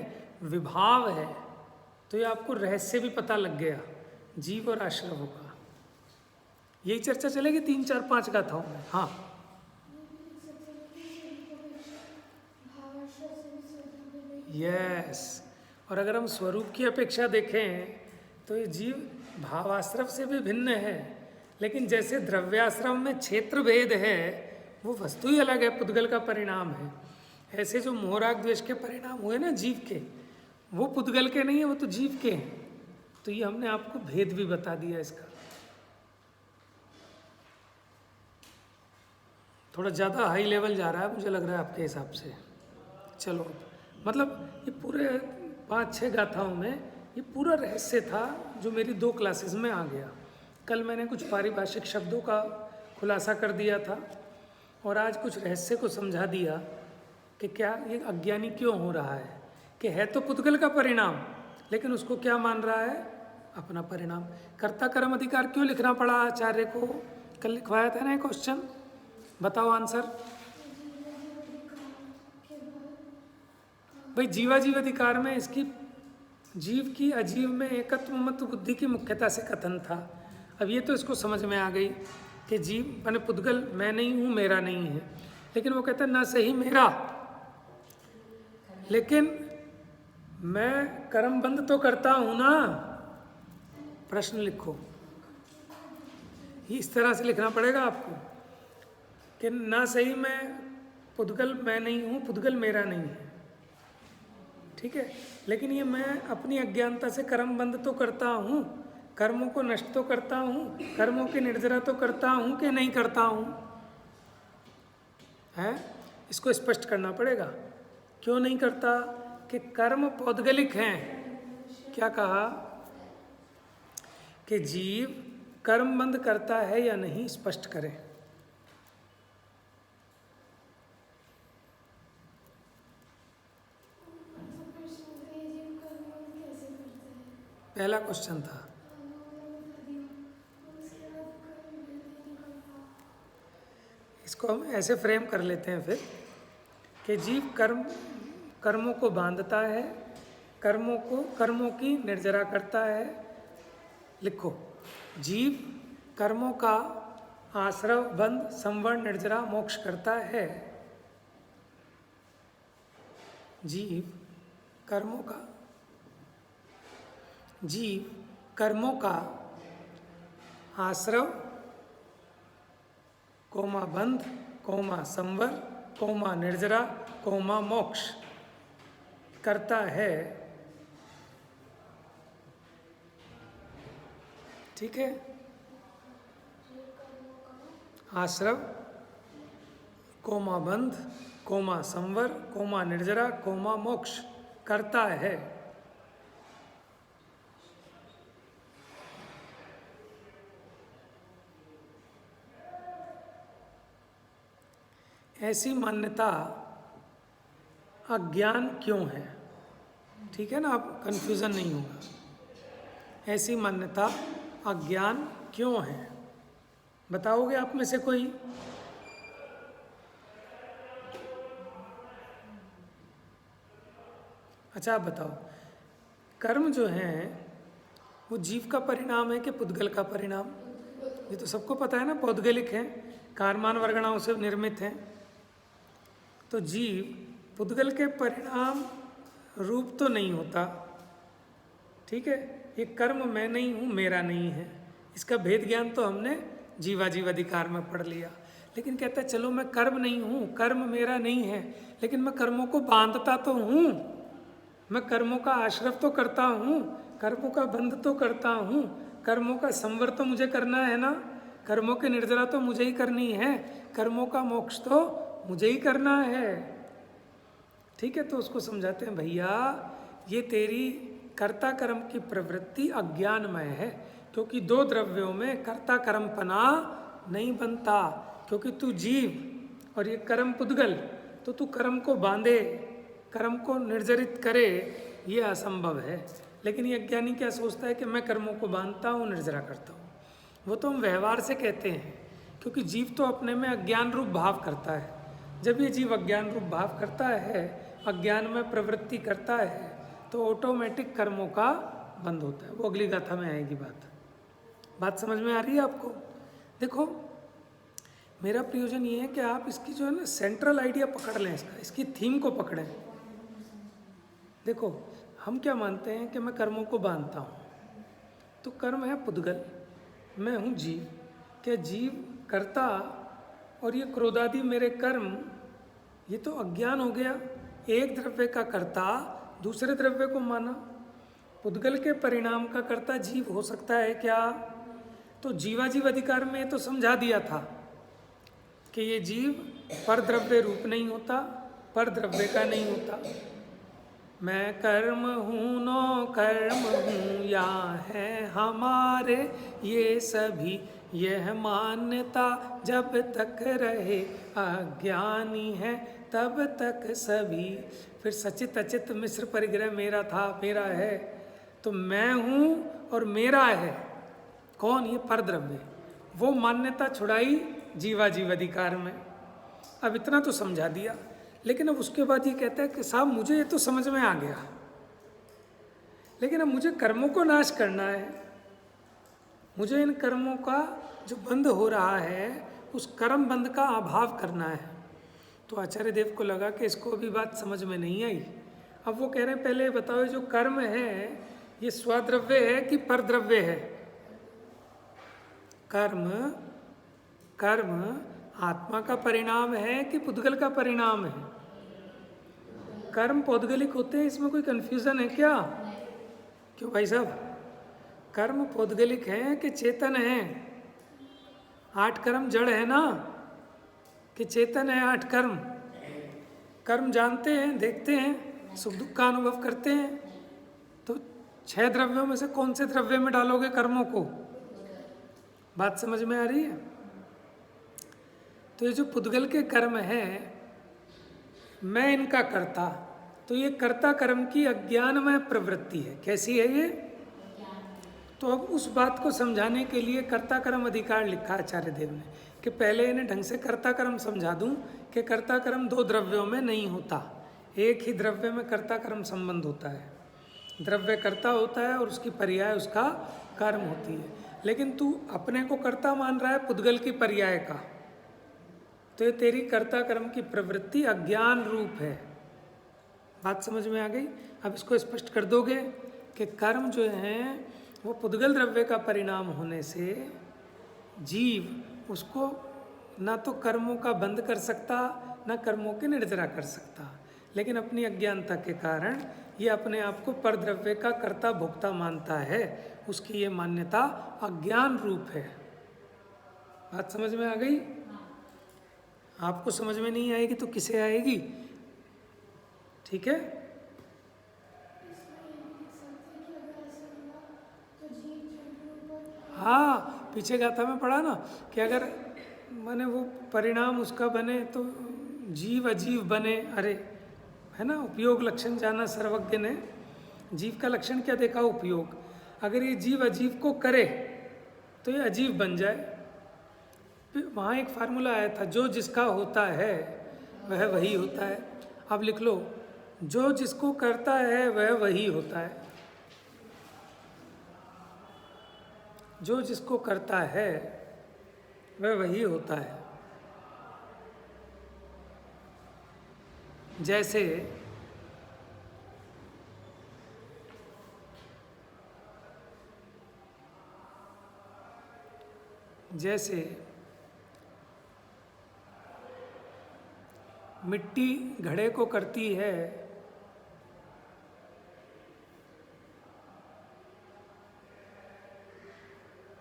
विभाव है। तो ये आपको रहस्य भी पता लग गया जीव और आश्रवों का। यही चर्चा चलेगी 3, 4, 5 गाथाओं में। हाँ, यस। और अगर हम स्वरूप की अपेक्षा देखें तो ये जीव भावाश्रव से भी भिन्न है, लेकिन जैसे द्रव्याश्रव में क्षेत्र भेद है, वो वस्तु ही अलग है, पुद्गल का परिणाम है। ऐसे जो मोहराग द्वेष के परिणाम हुए ना जीव के, वो पुद्गल के नहीं है, वो तो जीव के हैं। तो ये हमने आपको भेद भी बता दिया इसका। थोड़ा ज़्यादा हाई लेवल जा रहा है मुझे लग रहा है आपके हिसाब से। चलो, मतलब ये पूरे 5-6 गाथाओं में ये पूरा रहस्य था जो मेरी 2 क्लासेस में आ गया। कल मैंने कुछ पारिभाषिक शब्दों का खुलासा कर दिया था और आज कुछ रहस्य को समझा दिया कि क्या ये अज्ञानी क्यों हो रहा है, कि है तो पुद्गल का परिणाम, लेकिन उसको क्या मान रहा है, अपना परिणाम। कर्ता कर्म अधिकार क्यों लिखना पड़ा आचार्य को? कल लिखवाया था ना क्वेश्चन, बताओ आंसर। भाई जीवाजीव अधिकार में इसकी जीव की अजीव में एकत्व मत बुद्धि की मुख्यता से कथन था। अब ये तो इसको समझ में आ गई कि जीव माने पुद्गल मैं नहीं हूँ, मेरा नहीं है, लेकिन वो कहता है ना सही मेरा, लेकिन मैं कर्म बंद तो करता हूँ ना। प्रश्न लिखो, इस तरह से लिखना पड़ेगा आपको कि ना सही मैं पुद्गल मैं नहीं हूँ, पुद्गल मेरा नहीं है, ठीक है, लेकिन ये मैं अपनी अज्ञानता से कर्म बंद तो करता हूँ, कर्मों को नष्ट तो करता हूँ, कर्मों की निर्जरा तो करता हूँ कि नहीं करता हूँ, है? इसको स्पष्ट करना पड़ेगा। क्यों नहीं करता? कि कर्म पौद्गलिक हैं। क्या कहा? कि जीव कर्म बंद करता है या नहीं, स्पष्ट करें। पहला क्वेश्चन था। इसको हम ऐसे फ्रेम कर लेते हैं फिर कि जीव कर्मों को बांधता है, कर्मों की निर्जरा करता है। लिखो, जीव कर्मों का आश्रव बंध संवर निर्जरा मोक्ष करता है। जीव कर्मों का आश्रव कोमा बंध कोमा संवर कोमा निर्जरा कोमा मोक्ष करता है। ठीक है, आश्रव कोमा बंध कोमा संवर कोमा निर्जरा कोमा मोक्ष करता है। ऐसी मान्यता अज्ञान क्यों है? ठीक है ना, आप कंफ्यूजन नहीं होगा। ऐसी मान्यता अज्ञान क्यों है? बताओगे आप में से कोई? अच्छा आप बताओ, कर्म जो है वो जीव का परिणाम है कि पुद्गल का परिणाम? ये तो सबको पता है ना, पौद्गलिक है, कारमान वर्गणाओं से निर्मित है। तो जीव पुद्गल के परिणाम रूप तो नहीं होता, ठीक है। ये कर्म मैं नहीं हूँ, मेरा नहीं है, इसका भेद ज्ञान तो हमने जीवाजीव अधिकार में पढ़ लिया। लेकिन कहता है चलो मैं कर्म नहीं हूँ, कर्म मेरा नहीं है, लेकिन मैं कर्मों को बांधता तो हूँ, मैं कर्मों का आश्रय तो करता हूँ, कर्मों का बंध तो करता हूँ, कर्मों का संवर तो मुझे करना है ना, कर्मों की निर्जरा तो मुझे ही करनी है, कर्मों का मोक्ष तो मुझे ही करना है। ठीक है, तो उसको समझाते हैं भैया ये तेरी कर्ता कर्म की प्रवृत्ति अज्ञानमय है, क्योंकि दो द्रव्यों में कर्ता कर्मपना नहीं बनता, क्योंकि तू जीव और ये कर्म पुद्गल, तो तू कर्म को बांधे, कर्म को निर्जरित करे, ये असंभव है। लेकिन ये अज्ञानी क्या सोचता है कि मैं कर्मों को बांधता हूँ, निर्जरा करता हूँ। वो तो हम व्यवहार से कहते हैं, क्योंकि जीव तो अपने में अज्ञान रूप भाव करता है। जब ये जीव अज्ञान रूप भाव करता है, अज्ञान में प्रवृत्ति करता है, तो ऑटोमेटिक कर्मों का बंद होता है। वो अगली गाथा में आएगी बात समझ में आ रही है आपको? देखो मेरा प्रयोजन ये है कि आप इसकी जो है ना सेंट्रल आइडिया पकड़ लें, इसकी थीम को पकड़ें। देखो हम क्या मानते हैं कि मैं कर्मों को बांधता हूँ, तो कर्म है पुद्गल, मैं हूँ जीव। क्या जीव कर्ता और ये क्रोधादि मेरे कर्म, ये तो अज्ञान हो गया। एक द्रव्य का कर्ता दूसरे द्रव्य को माना, पुद्गल के परिणाम का कर्ता जीव हो सकता है क्या? तो जीवाजीव अधिकार में तो समझा दिया था कि ये जीव पर द्रव्य रूप नहीं होता, पर द्रव्य का नहीं होता। मैं कर्म हूँ नो कर्म हूँ, या है हमारे ये सभी, यह मान्यता जब तक रहे अज्ञानी है तब तक सभी। फिर सचित अचित मिश्र परिग्रह मेरा था मेरा है, तो मैं हूँ और मेरा है कौन? ये पर द्रव्य। वो मान्यता छुड़ाई जीवाजीव अधिकार में। अब इतना तो समझा दिया, लेकिन अब उसके बाद ये कहता है कि साहब मुझे ये तो समझ में आ गया, लेकिन अब मुझे कर्मों को नाश करना है, मुझे इन कर्मों का जो बंध हो रहा है उस कर्म बंध का अभाव करना है। तो आचार्य देव को लगा कि इसको भी बात समझ में नहीं आई। अब वो कह रहे हैं पहले बताओ जो कर्म है ये स्वद्रव्य है कि परद्रव्य है? कर्म आत्मा का परिणाम है कि पुद्गल का परिणाम है? कर्म पौद्गलिक होते हैं, इसमें कोई कंफ्यूजन है क्या? क्यों भाई साहब, कर्म पौद्गलिक है कि चेतन है? 8 कर्म जड़ है ना, कि चेतन है 8 कर्म? कर्म जानते हैं, देखते हैं, सुख दुख का अनुभव करते हैं, तो 6 द्रव्यों में से कौन से द्रव्य में डालोगे कर्मों को? बात समझ में आ रही है? तो ये जो पुद्गल के कर्म है, मैं इनका कर्ता, तो ये कर्ता कर्म की अज्ञानमय प्रवृत्ति है। कैसी है ये? तो अब उस बात को समझाने के लिए कर्ता कर्म अधिकार लिखा आचार्य देव ने, कि पहले इन्हें ढंग से कर्ता कर्म समझा दूं कि कर्ता कर्म 2 द्रव्यों में नहीं होता, एक ही द्रव्य में कर्ता कर्म संबंध होता है। द्रव्य कर्ता होता है और उसकी पर्याय उसका कर्म होती है। लेकिन तू अपने को कर्ता मान रहा है पुद्गल की पर्याय का, तो ये तेरी कर्ता कर्म की प्रवृत्ति अज्ञान रूप है। बात समझ में आ गई? अब इसको स्पष्ट कर दोगे कि कर्म जो है वो पुद्गल द्रव्य का परिणाम होने से जीव उसको ना तो कर्मों का बंद कर सकता, ना कर्मों की निर्जरा कर सकता, लेकिन अपनी अज्ञानता के कारण ये अपने आप को परद्रव्य का कर्ता भोक्ता मानता है। उसकी ये मान्यता अज्ञान रूप है। बात समझ में आ गई? आपको समझ में नहीं आएगी तो किसे आएगी? ठीक है, हाँ पीछे गाथा में पढ़ा ना कि अगर माने वो परिणाम उसका बने तो जीव अजीव बने, अरे है ना, उपयोग लक्षण जाना सर्वज्ञ ने। जीव का लक्षण क्या देखा? उपयोग। अगर ये जीव अजीव को करे तो ये अजीव बन जाए। फिर वहाँ एक फार्मूला आया था, जो जिसका होता है वह वही होता है। अब लिख लो, जो जिसको करता है वह वही होता है। जो जिसको करता है वह वही होता है। जैसे मिट्टी घड़े को करती है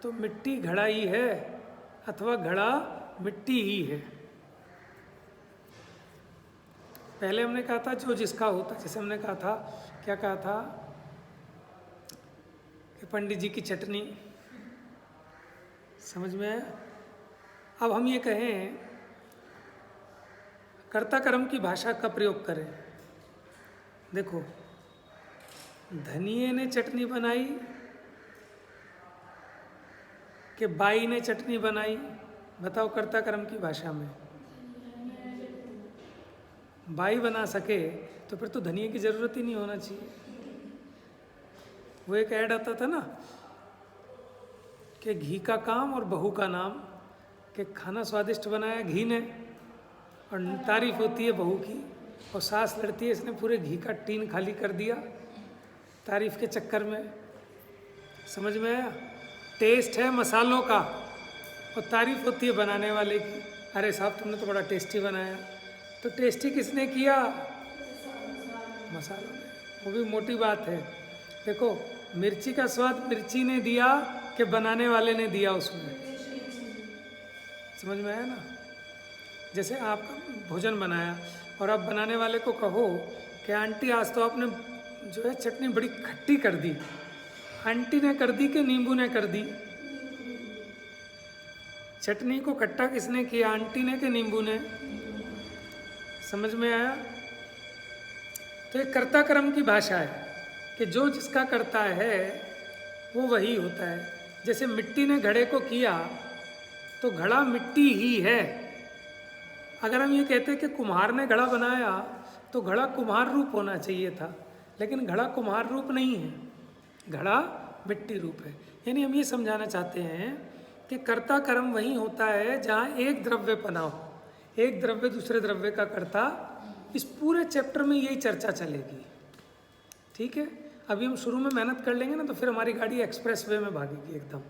तो मिट्टी घड़ा ही है अथवा घड़ा मिट्टी ही है। पहले हमने कहा था जो जिसका होता, जैसे हमने कहा था, क्या कहा था कि पंडित जी की चटनी, समझ में आया? अब हम ये कहें कर्ता कर्म की भाषा का प्रयोग करें। देखो, धनिये ने चटनी बनाई कि बाई ने चटनी बनाई? बताओ कर्ता कर्म की भाषा में। बाई बना सके तो फिर तो धनिये की जरूरत ही नहीं होना चाहिए। वो एक ऐड आता था ना कि घी का काम और बहू का नाम, कि खाना स्वादिष्ट बनाया घी ने और तारीफ होती है बहू की, और सास लड़ती है इसने पूरे घी का टीन खाली कर दिया तारीफ के चक्कर में। समझ में आया? टेस्ट है मसालों का और तारीफ होती है बनाने वाले की, अरे साहब तुमने तो बड़ा टेस्टी बनाया। तो टेस्टी किसने किया? मसालों ने। वो भी मोटी बात है। देखो, मिर्ची का स्वाद मिर्ची ने दिया कि बनाने वाले ने दिया उसमें? समझ में आया ना? जैसे आपका भोजन बनाया और आप बनाने वाले को कहो कि आंटी आज तो आपने जो है चटनी बड़ी खट्टी कर दी। आंटी ने कर दी कि नींबू ने कर दी? चटनी को खट्टा किसने किया, आंटी ने कि नींबू ने? समझ में आया? तो ये कर्ता कर्म की भाषा है कि जो जिसका करता है वो वही होता है। जैसे मिट्टी ने घड़े को किया तो घड़ा मिट्टी ही है। अगर हम ये कहते हैं कि कुम्हार ने घड़ा बनाया तो घड़ा कुम्हार रूप होना चाहिए था, लेकिन घड़ा कुम्हार रूप नहीं है, घड़ा मिट्टी रूप है। यानी हम ये समझाना चाहते हैं कि कर्ता कर्म वही होता है जहाँ एक द्रव्य बना हो, एक द्रव्य दूसरे द्रव्य का कर्ता। इस पूरे चैप्टर में यही चर्चा चलेगी। ठीक है, अभी हम शुरू में मेहनत कर लेंगे ना तो फिर हमारी गाड़ी एक्सप्रेस वे में भागेगी एकदम,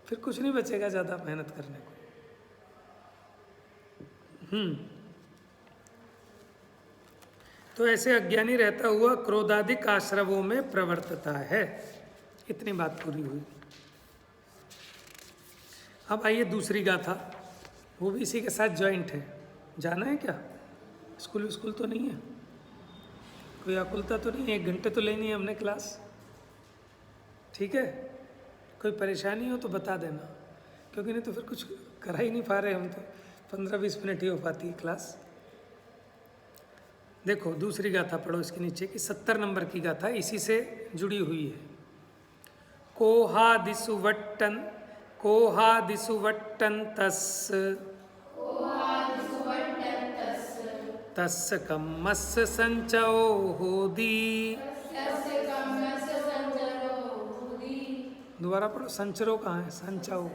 फिर कुछ नहीं बचेगा ज़्यादा मेहनत करने को। तो ऐसे अज्ञानी रहता हुआ क्रोधादिक आश्रवों में प्रवर्तता है। इतनी बात पूरी हुई। अब आइए दूसरी गाथा, वो भी इसी के साथ जॉइंट है। जाना है क्या? स्कूल तो नहीं है? कोई आकुलता तो नहीं है? 1 घंटे तो लेनी है हमने क्लास। ठीक है, कोई परेशानी हो तो बता देना, क्योंकि नहीं तो फिर कुछ करा ही नहीं पा रहे हम तो। 15-20 मिनट ही हो पाती है क्लास। देखो दूसरी गाथा पढ़ो इसके नीचे की 70 नंबर की गाथा इसी से जुड़ी हुई है। कोहादिसुवट्टन तस्य कम्मस्य संचो होदी। दोबारा पढ़ो, संचरो कहाँ है? संचो।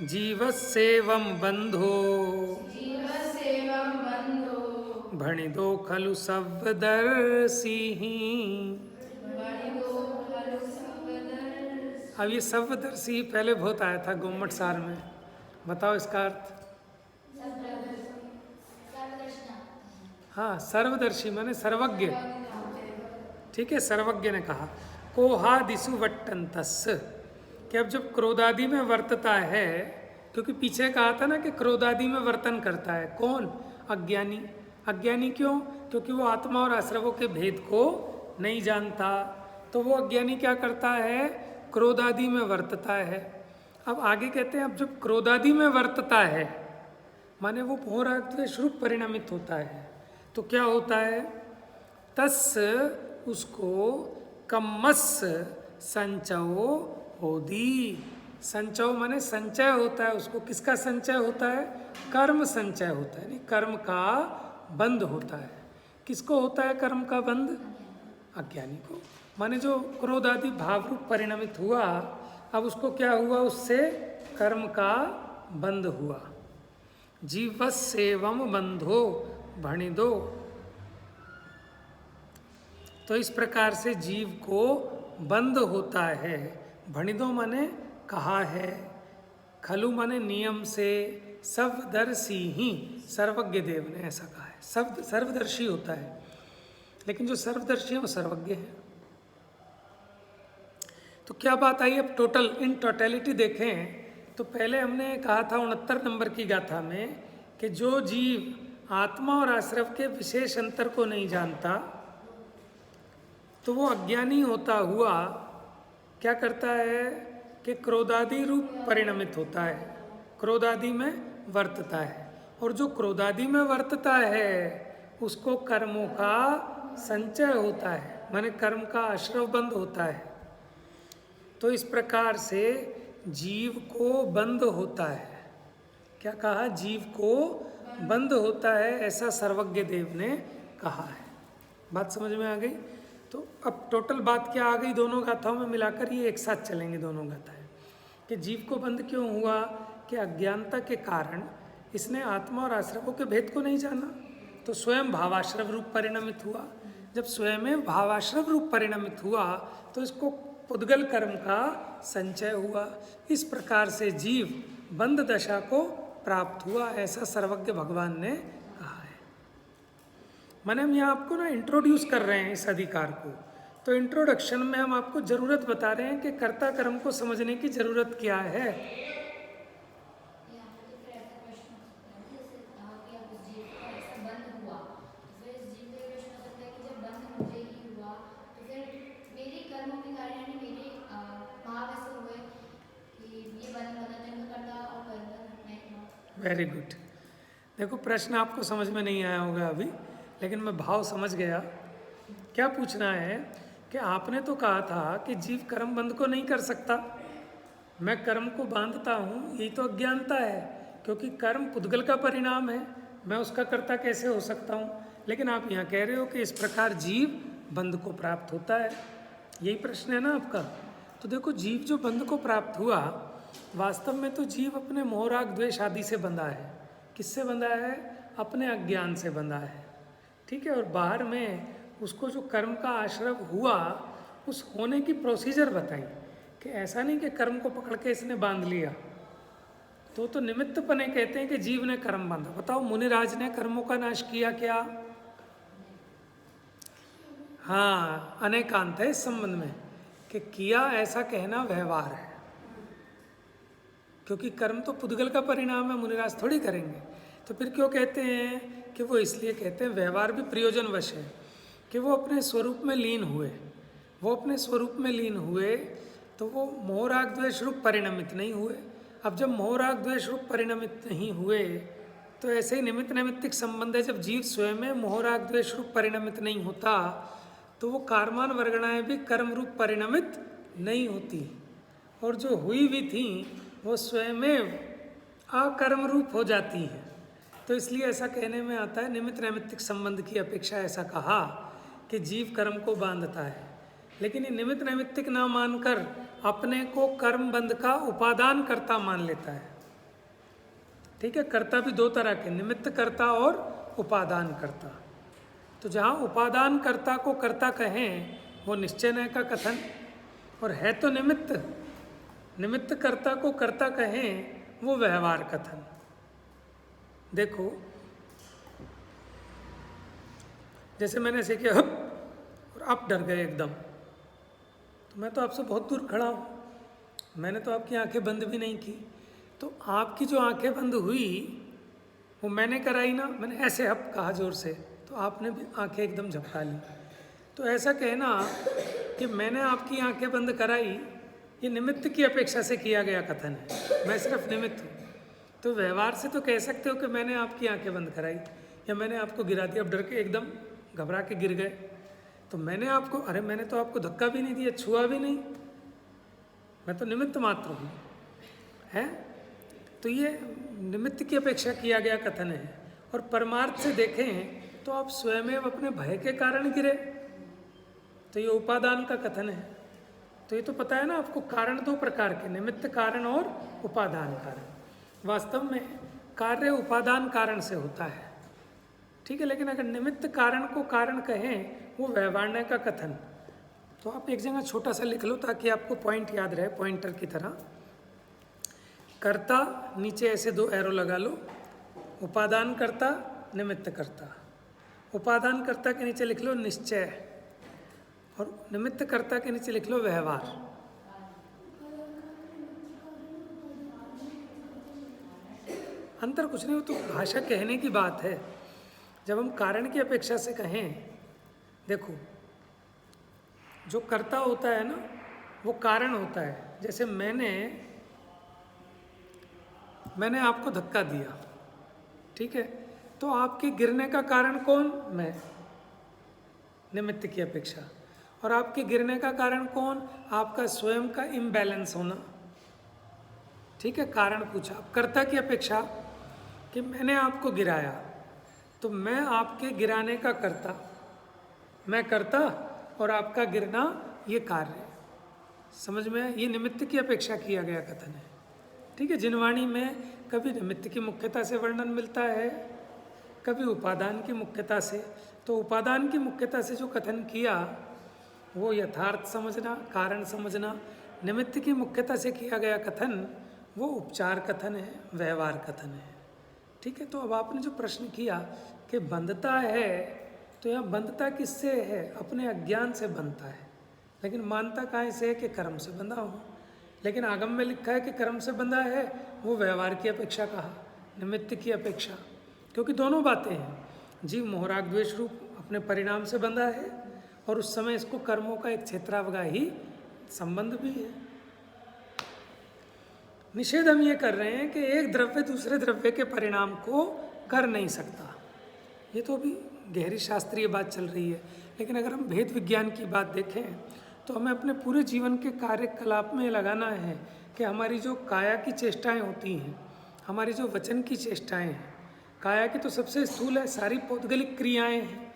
जीवस्सेवं बंधो भणिदो खलु सव्वदर्शी। अब ये सव्वदर्शी पहले बहुत आया था गोमट सार में, बताओ इसका अर्थ। हाँ, सर्वदर्शी माने सर्वज्ञ। ठीक है, सर्वज्ञ ने कहा कोहादिसु वट्टंतस्, कि अब जब क्रोधादि में वर्तता है, क्योंकि पीछे कहा था ना कि क्रोधादि में वर्तन करता है कौन? अज्ञानी। अज्ञानी क्यों? क्योंकि वो आत्मा और आश्रवों के भेद को नहीं जानता। तो वो अज्ञानी क्या करता है? क्रोधादि में वर्तता है। अब आगे कहते हैं अब जब क्रोधादि में वर्तता है, माने वो मोहराग द्वेष रूप परिणमित होता है, तो क्या होता है? तस् उसको कम्मस संचयो होदी। संचय माने संचय होता है उसको। किसका संचय होता है? कर्म संचय होता है, नहीं कर्म का बंध होता है। किसको होता है कर्म का बंध? अज्ञानी को। माने जो क्रोध आदि भाव रूप परिणमित हुआ, अब उसको क्या हुआ? उससे कर्म का बंध हुआ। जीवस्सेवम बंधो भणिदो। तो इस प्रकार से जीव को बंध होता है। भणिदो माने कहा है, खलु माने नियम से, सर्वदर्शी ही, सर्वज्ञ देव ने ऐसा कहा है। सब सर्वदर्शी होता है, लेकिन जो सर्वदर्शी है वो सर्वज्ञ है। तो क्या बात आई? अब टोटल इन टोटलिटी देखें तो पहले हमने कहा था 69 नंबर की गाथा में कि जो जीव आत्मा और आश्रव के विशेष अंतर को नहीं जानता, तो वो अज्ञानी होता हुआ क्या करता है कि क्रोधादि रूप परिणमित होता है, क्रोधादि में वर्तता है। और जो क्रोधादि में वर्तता है उसको कर्मों का संचय होता है, माने कर्म का आश्रव बंद होता है। तो इस प्रकार से जीव को बंद होता है। क्या कहा? जीव को बंद होता है, ऐसा सर्वज्ञ देव ने कहा है। बात समझ में आ गई? तो अब टोटल बात क्या आ गई? दोनों गाथाओं में मिलाकर ये एक साथ चलेंगे दोनों गाथाएं कि जीव को बंद क्यों हुआ? कि अज्ञानता के कारण इसने आत्मा और आश्रवों के भेद को नहीं जाना, तो स्वयं भावाश्रव रूप परिणमित हुआ। जब स्वयं भावाश्रव रूप परिणमित हुआ तो इसको पुद्गल कर्म का संचय हुआ। इस प्रकार से जीव बंद दशा को प्राप्त हुआ, ऐसा सर्वज्ञ भगवान ने कहा है। माने हम यहाँ आपको ना इंट्रोड्यूस कर रहे हैं इस अधिकार को। तो इंट्रोडक्शन में हम आपको जरूरत बता रहे हैं कि कर्ता कर्म को समझने की जरूरत क्या है। Very good. देखो प्रश्न आपको समझ में नहीं आया होगा अभी, लेकिन मैं भाव समझ गया। क्या पूछना है कि आपने तो कहा था कि जीव कर्म बंध को नहीं कर सकता, मैं कर्म को बांधता हूँ, यही तो अज्ञानता है, क्योंकि कर्म पुद्गल का परिणाम है, मैं उसका कर्ता कैसे हो सकता हूँ। लेकिन आप यहाँ कह रहे हो कि इस प्रकार जीव बंध को प्राप्त होता है, यही प्रश्न है ना आपका। तो देखो जीव जो बंध को प्राप्त हुआ, वास्तव में तो जीव अपने मोह राग द्वेष आदि से बंधा है। किससे बंधा है? अपने अज्ञान से बंधा है, ठीक है। और बाहर में उसको जो कर्म का आश्रव हुआ, उस होने की प्रोसीजर बताई कि ऐसा नहीं कि कर्म को पकड़ के इसने बांध लिया। तो निमित्त पने कहते हैं कि जीव ने कर्म बांधा। बताओ मुनिराज ने कर्मों का नाश किया क्या? हाँ, अनेकांत है इस संबंध में कि किया ऐसा कहना व्यवहार है, क्योंकि कर्म तो पुद्गल का परिणाम है, मुनिराज थोड़ी करेंगे। तो फिर क्यों कहते हैं कि वो इसलिए कहते हैं, व्यवहार भी प्रयोजनवश है कि वो अपने स्वरूप में लीन हुए। वो अपने स्वरूप में लीन हुए तो वो मोह राग द्वेष रूप परिणमित नहीं हुए। अब जब मोह राग द्वेष रूप परिणमित नहीं हुए तो ऐसे ही निमित्त नैमित्तिक संबंध है। जब जीव स्वयं में मोह राग द्वेष रूप परिणमित नहीं होता तो वो कारमान वर्गणाएं भी कर्म रूप परिणमित नहीं होती, और जो हुई भी थी वो स्वयं अकर्म रूप हो जाती है। तो इसलिए ऐसा कहने में आता है, निमित्त नैमित्तिक संबंध की अपेक्षा ऐसा कहा कि जीव कर्म को बांधता है। लेकिन ये निमित्त नैमित्तिक ना मानकर अपने को कर्म बंध का उपादान कर्ता मान लेता है, ठीक है। कर्ता भी दो तरह के, निमित्त कर्ता और उपादान कर्ता। तो जहाँ उपादान कर्ता को कर्ता कहें वो निश्चय न्याय का कथन, और है तो निमित्त कर्ता को कर्ता कहें वो व्यवहार कथन। देखो जैसे मैंने ऐसे किया हप, और आप डर गए एकदम, तो मैं तो आपसे बहुत दूर खड़ा हूँ, मैंने तो आपकी आंखें बंद भी नहीं की। तो आपकी जो आंखें बंद हुई वो मैंने कराई ना, मैंने ऐसे हप कहा जोर से, तो आपने भी आंखें एकदम झपका ली। तो ऐसा कहना कि मैंने आपकी आंखें बंद कराई ये निमित्त की अपेक्षा से किया गया कथन है, मैं सिर्फ निमित्त हूँ। तो व्यवहार से तो कह सकते हो कि मैंने आपकी आंखें बंद कराई या मैंने आपको गिरा दिया, अब डर के एकदम घबरा के गिर गए, तो मैंने आपको, अरे मैंने तो आपको धक्का भी नहीं दिया, छुआ भी नहीं, मैं तो निमित्त मात्र हूँ, है। तो ये निमित्त की अपेक्षा किया गया कथन है। और परमार्थ से देखें तो आप स्वयं अपने भय के कारण गिरे, तो ये उपादान का कथन है। तो ये तो पता है ना आपको, कारण दो प्रकार के, निमित्त कारण और उपादान कारण। वास्तव में कार्य उपादान कारण से होता है, ठीक है, लेकिन अगर निमित्त कारण को कारण कहें, वो व्यवहार का कथन। तो आप एक जगह छोटा सा लिख लो ताकि आपको पॉइंट याद रहे, पॉइंटर की तरह। कर्ता, नीचे ऐसे दो एरो लगा लो, उपादान कर्ता, निमित्त कर्ता। उपादान कर्ता के नीचे लिख लो निश्चय, और निमित्त कर्ता के नीचे लिख लो व्यवहार। अंतर कुछ नहीं, वो तो भाषा कहने की बात है। जब हम कारण की अपेक्षा से कहें, देखो जो कर्ता होता है ना, वो कारण होता है। जैसे मैंने आपको धक्का दिया, ठीक है, तो आपके गिरने का कारण कौन? मैं, निमित्त की अपेक्षा। और आपके गिरने का कारण कौन? आपका स्वयं का इम्बैलेंस होना, ठीक है, कारण पूछा। कर्ता की अपेक्षा कि मैंने आपको गिराया, तो मैं आपके गिराने का कर्ता, मैं कर्ता और आपका गिरना ये कार्य। समझ में? ये निमित्त की अपेक्षा किया गया कथन है, ठीक है। जिनवाणी में कभी निमित्त की मुख्यता से वर्णन मिलता है, कभी उपादान की मुख्यता से। तो उपादान की मुख्यता से जो कथन किया वो यथार्थ समझना, कारण समझना। निमित्त की मुख्यता से किया गया कथन वो उपचार कथन है, व्यवहार कथन है, ठीक है। तो अब आपने जो प्रश्न किया कि बंधता है, तो यहाँ बंधता किससे है? अपने अज्ञान से बंधता है, लेकिन मानता काहे से है? कि कर्म से बंधा हूँ। लेकिन आगम में लिखा है कि कर्म से बंधा है, वो व्यवहार की अपेक्षा कहा, निमित्त की अपेक्षा, क्योंकि दोनों बातें हैं। जीव मोहराग द्वेष रूप अपने परिणाम से बंधा है, और उस समय इसको कर्मों का एक क्षेत्रावगाही संबंध भी है। निषेध हम ये कर रहे हैं कि एक द्रव्य दूसरे द्रव्य के परिणाम को कर नहीं सकता। ये तो अभी गहरी शास्त्रीय बात चल रही है, लेकिन अगर हम भेद विज्ञान की बात देखें तो हमें अपने पूरे जीवन के कार्यकलाप में लगाना है कि हमारी जो काया की चेष्टाएं होती हैं, हमारी जो वचन की चेष्टाएं हैं, काया की तो सबसे स्थूल है, सारी पौद्गलिक क्रियाएं हैं,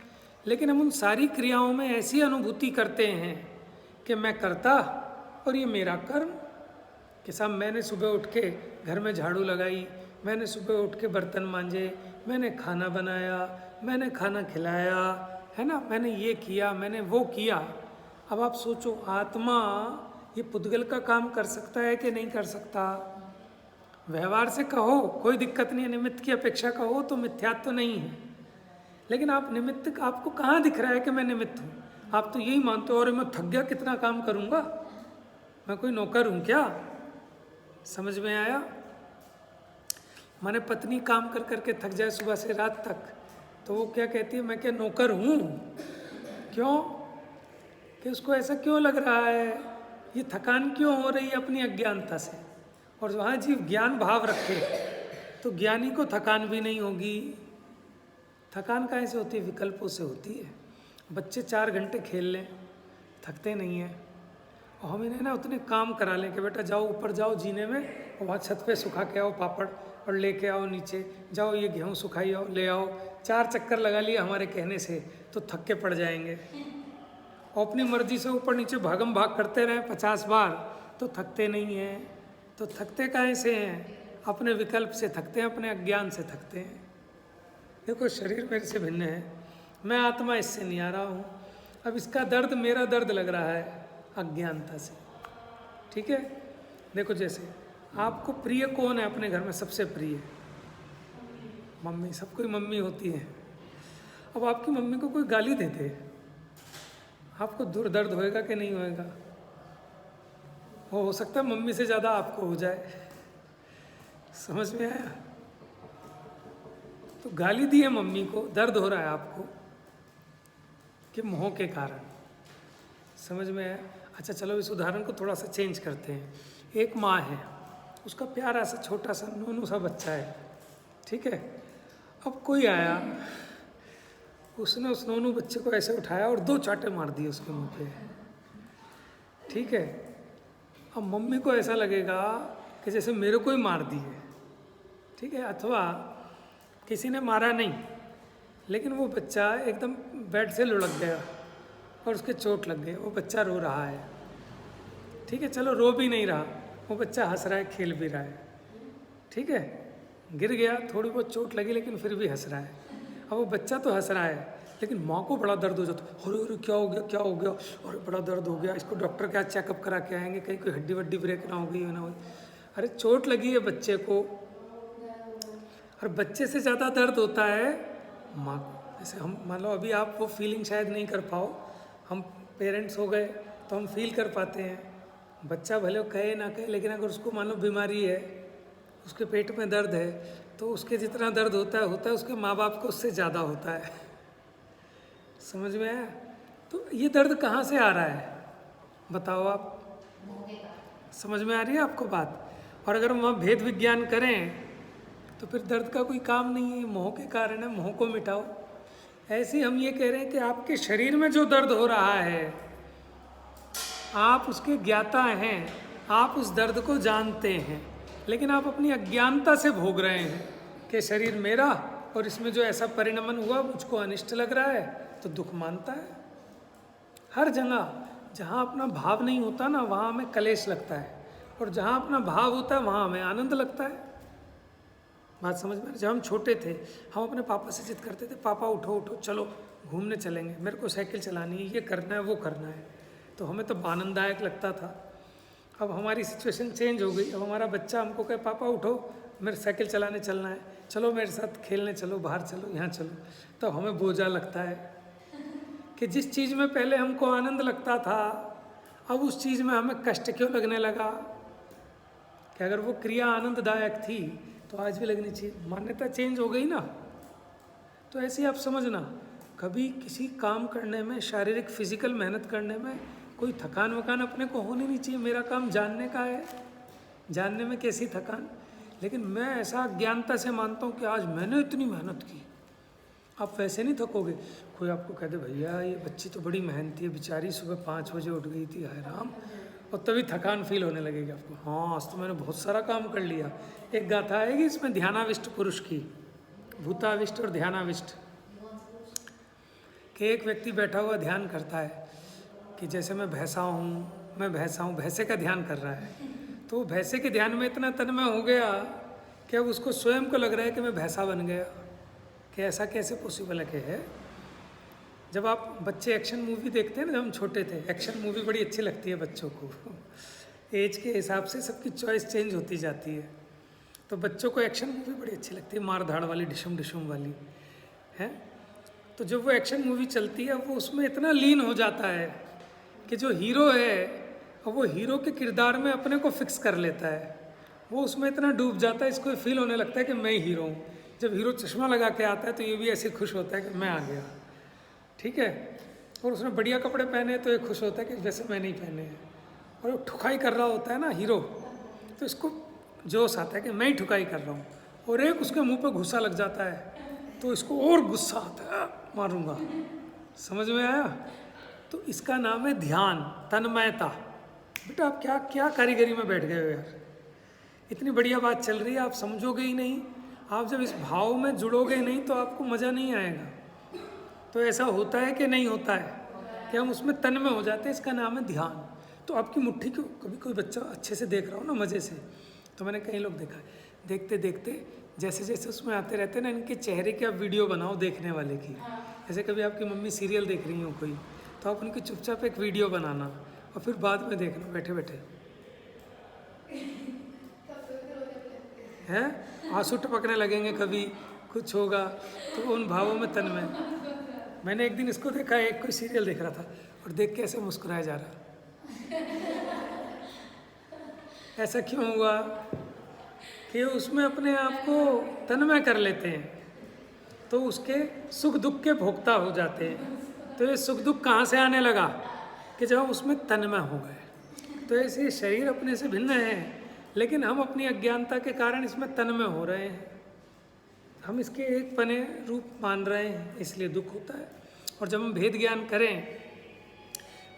लेकिन हम उन सारी क्रियाओं में ऐसी अनुभूति करते हैं कि मैं करता और ये मेरा कर्म। कि साहब मैंने सुबह उठ के घर में झाड़ू लगाई, मैंने सुबह उठ के बर्तन मांजे, मैंने खाना बनाया, मैंने खाना खिलाया, है ना, मैंने ये किया, मैंने वो किया। अब आप सोचो, आत्मा ये पुद्गल का काम कर सकता है कि नहीं कर सकता? व्यवहार से कहो कोई दिक्कत नहीं है, निमित्त की अपेक्षा कहो तो मिथ्यात्व तो नहीं है। लेकिन आप निमित्त, आपको कहाँ दिख रहा है कि मैं निमित्त हूँ? आप तो यही मानते हो, और मैं थक गया, कितना काम करूँगा, मैं कोई नौकर हूँ क्या? समझ में आया? माने पत्नी काम कर करके थक जाए सुबह से रात तक, तो वो क्या कहती है, मैं क्या नौकर हूँ? क्यों? कि उसको ऐसा क्यों लग रहा है, ये थकान क्यों हो रही है? अपनी अज्ञानता से। और वहाँ जीव ज्ञान भाव रखे तो ज्ञानी को थकान भी नहीं होगी। थकान काहे से होती है? विकल्पों से होती है। बच्चे 4 घंटे खेल लें, थकते नहीं हैं, और हम इन्हें ना उतने काम करा लें कि बेटा जाओ ऊपर जाओ जीने में, और वहाँ छत पे सुखा के आओ पापड़ और लेके आओ नीचे, जाओ ये गेहूँ सुखाई आओ ले आओ। 4 चक्कर लगा लिए हमारे कहने से तो थक के पड़ जाएंगे। और अपनी मर्जी से ऊपर नीचे भागम भाग करते रहें 50 बार तो थकते नहीं हैं। तो थकते काहे से हैं? अपने विकल्प से थकते हैं, अपने अज्ञान से थकते हैं। देखो शरीर मेरे से भिन्न है, मैं आत्मा इससे नहीं आ रहा हूँ। अब इसका दर्द मेरा दर्द लग रहा है अज्ञानता से, ठीक है। देखो जैसे आपको प्रिय कौन है अपने घर में सबसे प्रिय? मम्मी। सब कोई मम्मी होती है। अब आपकी मम्मी को कोई गाली दे दे, आपको दूर दर्द होएगा कि नहीं होएगा? हो सकता है मम्मी से ज़्यादा आपको हो जाए। समझ में आया? तो गाली दी है मम्मी को, दर्द हो रहा है आपको कि मोह के कारण। समझ में आया? अच्छा चलो इस उदाहरण को थोड़ा सा चेंज करते हैं। एक माँ है, उसका प्यारा सा छोटा सा नूनू सा बच्चा है, ठीक है। अब कोई आया, उसने उस नूनू बच्चे को ऐसे उठाया और 2 चांटे मार दिए उसके मुंह पे, ठीक है। अब मम्मी को ऐसा लगेगा कि जैसे मेरे को ही मार दिए, ठीक है। अथवा किसी ने मारा नहीं, लेकिन वो बच्चा एकदम बेड से लुढ़क गया और उसके चोट लग गई, वो बच्चा रो रहा है, ठीक है। चलो रो भी नहीं रहा, वो बच्चा हंस रहा है, खेल भी रहा है, ठीक है। गिर गया, थोड़ी बहुत चोट लगी, लेकिन फिर भी हंस रहा है। अब वो बच्चा तो हंस रहा है, लेकिन माँ को बड़ा दर्द हो जाता है। अरे अरे क्या हो गया, क्या हो गया, अरे बड़ा दर्द हो गया, इसको डॉक्टर के यहाँ चेकअप करा के आएंगे, कहीं कोई हड्डी वड्डी ब्रेक ना हो गई ना हो। अरे चोट लगी है बच्चे को, और बच्चे से ज़्यादा दर्द होता है माँ को। जैसे हम मान लो अभी आप वो फीलिंग शायद नहीं कर पाओ, हम पेरेंट्स हो गए तो हम फील कर पाते हैं। बच्चा भले कहे ना कहे, लेकिन अगर उसको मान लो बीमारी है, उसके पेट में दर्द है, तो उसके जितना दर्द होता है उसके माँ बाप को उससे ज़्यादा होता है। समझ में आया? तो ये दर्द कहाँ से आ रहा है बताओ आप? समझ में आ रही है आपको बात? और अगर हम वहाँ भेद विज्ञान करें तो फिर दर्द का कोई काम नहीं है, मोह के कारण है, मोह को मिटाओ। ऐसे ही हम ये कह रहे हैं कि आपके शरीर में जो दर्द हो रहा है, आप उसके ज्ञाता हैं, आप उस दर्द को जानते हैं, लेकिन आप अपनी अज्ञानता से भोग रहे हैं कि शरीर मेरा और इसमें जो ऐसा परिणमन हुआ मुझको अनिष्ट लग रहा है, तो दुख मानता है। हर जगह जहाँ अपना भाव नहीं होता ना, वहाँ हमें कलेश लगता है, और जहाँ अपना भाव होता है वहाँ हमें आनंद लगता है। बात समझ में? जब हम छोटे थे, हम अपने पापा से जिद करते थे, पापा उठो उठो चलो घूमने चलेंगे, मेरे को साइकिल चलानी है, ये करना है वो करना है, तो हमें तो आनंददायक लगता था। अब हमारी सिचुएशन चेंज हो गई, अब हमारा बच्चा हमको कहे पापा उठो मेरे साइकिल चलाने चलना है, चलो मेरे साथ खेलने चलो, बाहर चलो, यहाँ चलो, तो हमें बोझा लगता है कि जिस चीज़ में पहले हमको आनंद लगता था, अब उस चीज़ में हमें कष्ट क्यों लगने लगा? कि अगर वो क्रिया आनंददायक थी तो आज भी लगनी चाहिए। मान्यता चेंज हो गई ना। तो ऐसे ही आप समझना, कभी किसी काम करने में, शारीरिक फिजिकल मेहनत करने में कोई थकान वकान अपने को होनी नहीं चाहिए। मेरा काम जानने का है, जानने में कैसी थकान, लेकिन मैं ऐसा अज्ञानता से मानता हूँ कि आज मैंने इतनी मेहनत की। आप वैसे नहीं थकोगे। कोई आपको कह दे भैया ये बच्ची तो बड़ी मेहनती है, बेचारी सुबह 5 बजे उठ गई थी, हाय राम, और तभी थकान फील होने लगेगी आपको। हाँ आज तो मैंने बहुत सारा काम कर लिया। एक गाथा आएगी इसमें ध्यानाविष्ट पुरुष की, भूताविष्ट और ध्यानाविष्ट, कि एक व्यक्ति बैठा हुआ ध्यान करता है कि जैसे मैं भैंसा हूँ, मैं भैंसा हूँ, भैंसे का ध्यान कर रहा है। तो वो भैंसे के ध्यान में इतना तन्मय हो गया कि अब उसको स्वयं को लग रहा है कि मैं भैंसा बन गया। कि ऐसा कैसे पॉसिबल है? जब आप बच्चे एक्शन मूवी देखते हैं ना, जब हम छोटे थे, एक्शन मूवी बड़ी अच्छी लगती है बच्चों को। एज के हिसाब से सबकी चॉइस चेंज होती जाती है। तो बच्चों को एक्शन मूवी बड़ी अच्छी लगती है, मार धाड़ वाली, डिशुम डिशुम वाली है। तो जब वो एक्शन मूवी चलती है, वो उसमें इतना लीन हो जाता है कि जो हीरो है वो हीरो के किरदार में अपने को फिक्स कर लेता है। वो उसमें इतना डूब जाता है, इसको फील होने लगता है कि मैं हीरो हूँ। जब हीरो चश्मा लगा के आता है तो ये भी ऐसे खुश होता है कि मैं आ गया, ठीक है। और उसने बढ़िया कपड़े पहने तो ये खुश होता है कि जैसे मैं नहीं पहने हैं। और वो ठुकाई कर रहा होता है ना हीरो, तो इसको जोश आता है कि मैं ही ठुकाई कर रहा हूँ। और एक उसके मुंह पे गुस्सा लग जाता है तो इसको और गुस्सा आता है, मारूंगा। समझ में आया? तो इसका नाम है ध्यान, तन्मयता। बेटा आप क्या क्या कारीगरी में बैठ गए हो यार, इतनी बढ़िया बात चल रही है, आप समझोगे ही नहीं। आप जब इस भाव में जुड़ोगे नहीं तो आपको मज़ा नहीं आएगा। तो ऐसा होता है कि नहीं होता है कि हम उसमें तन्मय हो जाते हैं, इसका नाम है ध्यान। तो आपकी मुट्ठी क्यों, कभी कोई बच्चा अच्छे से देख रहा हो ना मज़े से, तो मैंने कई लोग देखा है, देखते देखते जैसे जैसे उसमें आते रहते हैं ना, इनके चेहरे की आप वीडियो बनाओ देखने वाले की। जैसे कभी आपकी मम्मी सीरियल देख रही हो कोई, तो आप उनकी चुपचाप एक वीडियो बनाना और फिर बाद में देखना बैठे बैठे, हैं आंसू टपकने लगेंगे, कभी कुछ होगा, तो उन भावों में तन्मय। मैंने एक दिन इसको देखा, एक कोई सीरियल देख रहा था और देख के ऐसे मुस्कुराया जा रहा। ऐसा क्यों हुआ कि उसमें अपने आप को तन्मय कर लेते हैं, तो उसके सुख दुख के भोक्ता हो जाते हैं। तो ये सुख दुख कहाँ से आने लगा? कि जब हम उसमें तन्मय हो गए। तो ऐसे शरीर अपने से भिन्न है, लेकिन हम अपनी अज्ञानता के कारण इसमें तन्मय हो रहे हैं, हम इसके एक पने रूप मान रहे हैं, इसलिए दुख होता है। और जब हम भेद ज्ञान करें,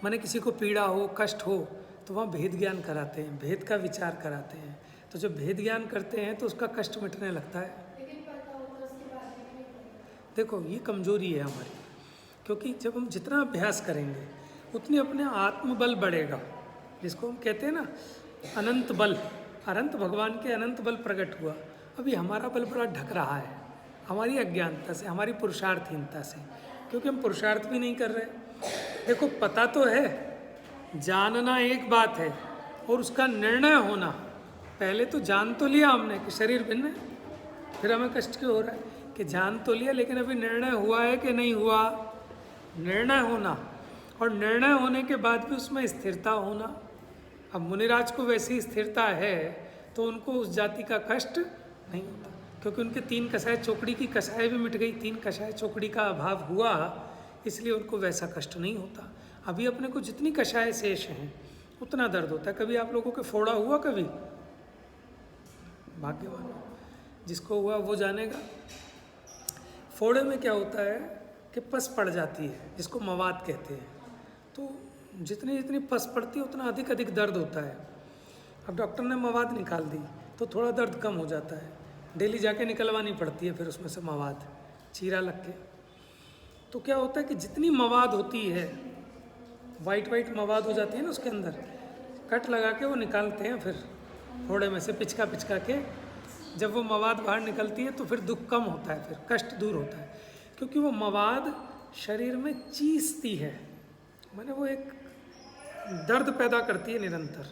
माने किसी को पीड़ा हो, कष्ट हो, तो वहाँ भेद ज्ञान कराते हैं, भेद का विचार कराते हैं। तो जब भेद ज्ञान करते हैं तो उसका कष्ट मिटने लगता है। देखो ये कमजोरी है हमारी, क्योंकि जब हम जितना अभ्यास करेंगे उतनी अपने आत्मबल बढ़ेगा, जिसको हम कहते हैं ना अनंत बल। अनंत भगवान के अनंत बल प्रकट हुआ। अभी हमारा बल बड़ा ढक रहा है हमारी अज्ञानता से, हमारी पुरुषार्थहीनता से, क्योंकि हम पुरुषार्थ भी नहीं कर रहे। देखो पता तो है, जानना एक बात है और उसका निर्णय होना। पहले तो जान तो लिया हमने कि शरीर भिन्न है, फिर हमें कष्ट क्यों हो रहा है कि जान तो लिया, लेकिन अभी निर्णय हुआ है कि नहीं हुआ। निर्णय होना, और निर्णय होने के बाद भी उसमें स्थिरता होना। अब मुनिराज को वैसी स्थिरता है तो उनको उस जाति का कष्ट नहीं होता, क्योंकि उनके 3 कसाय चौकड़ी की कसाय भी मिट गई, 3 कसाय चौकड़ी का अभाव हुआ, इसलिए उनको वैसा कष्ट नहीं होता। अभी अपने को जितनी कषाय शेष हैं उतना दर्द होता है। कभी आप लोगों के फोड़ा हुआ? कभी? भाग्यवान हो, जिसको हुआ वो जानेगा। फोड़े में क्या होता है कि पस पड़ जाती है, जिसको मवाद कहते हैं। तो जितनी जितनी पस पड़ती है उतना अधिक अधिक दर्द होता है। अब डॉक्टर ने मवाद निकाल दी तो थोड़ा दर्द कम हो जाता है, डेली जाके निकलवानी पड़ती है फिर उसमें से मवाद, चीरा लग के। तो क्या होता है कि जितनी मवाद होती है, वाइट वाइट मवाद हो जाती है ना उसके अंदर, कट लगा के वो निकालते हैं फिर फोड़े में से पिचका पिचका के। जब वो मवाद बाहर निकलती है तो फिर दुख कम होता है, फिर कष्ट दूर होता है, क्योंकि वो मवाद शरीर में चीसती है, माने वो एक दर्द पैदा करती है निरंतर।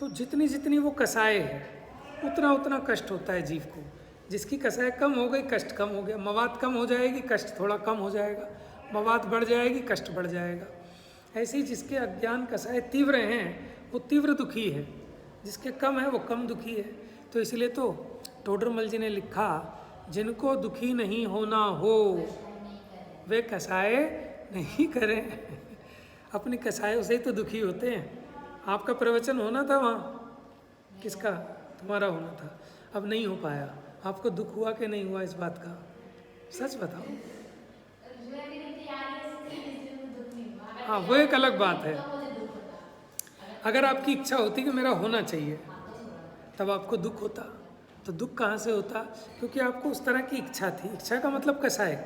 तो जितनी जितनी वो कसाय है उतना उतना कष्ट होता है जीव को। जिसकी कसाय कम हो गई कष्ट कम हो गया, मवाद कम हो जाएगी कष्ट थोड़ा कम हो जाएगा, मवाद बढ़ जाएगी कष्ट बढ़ जाएगा। ऐसे ही जिसके अज्ञान कसाय तीव्र हैं वो तीव्र दुखी है, जिसके कम है वो कम दुखी है। तो इसलिए तो टोडरमल जी ने लिखा, जिनको दुखी नहीं होना हो वे कसाय नहीं करें। अपनी कसायों से ही तो दुखी होते हैं। आपका प्रवचन होना था वहाँ, किसका? तुम्हारा होना था, अब नहीं हो पाया। आपको दुख हुआ कि नहीं हुआ इस बात का? सच बताओ। हाँ वो एक अलग बात है। अगर आपकी इच्छा होती कि मेरा होना चाहिए तब आपको दुख होता। तो दुख कहाँ से होता? क्योंकि आपको उस तरह की इच्छा थी। इच्छा का मतलब कैसा है?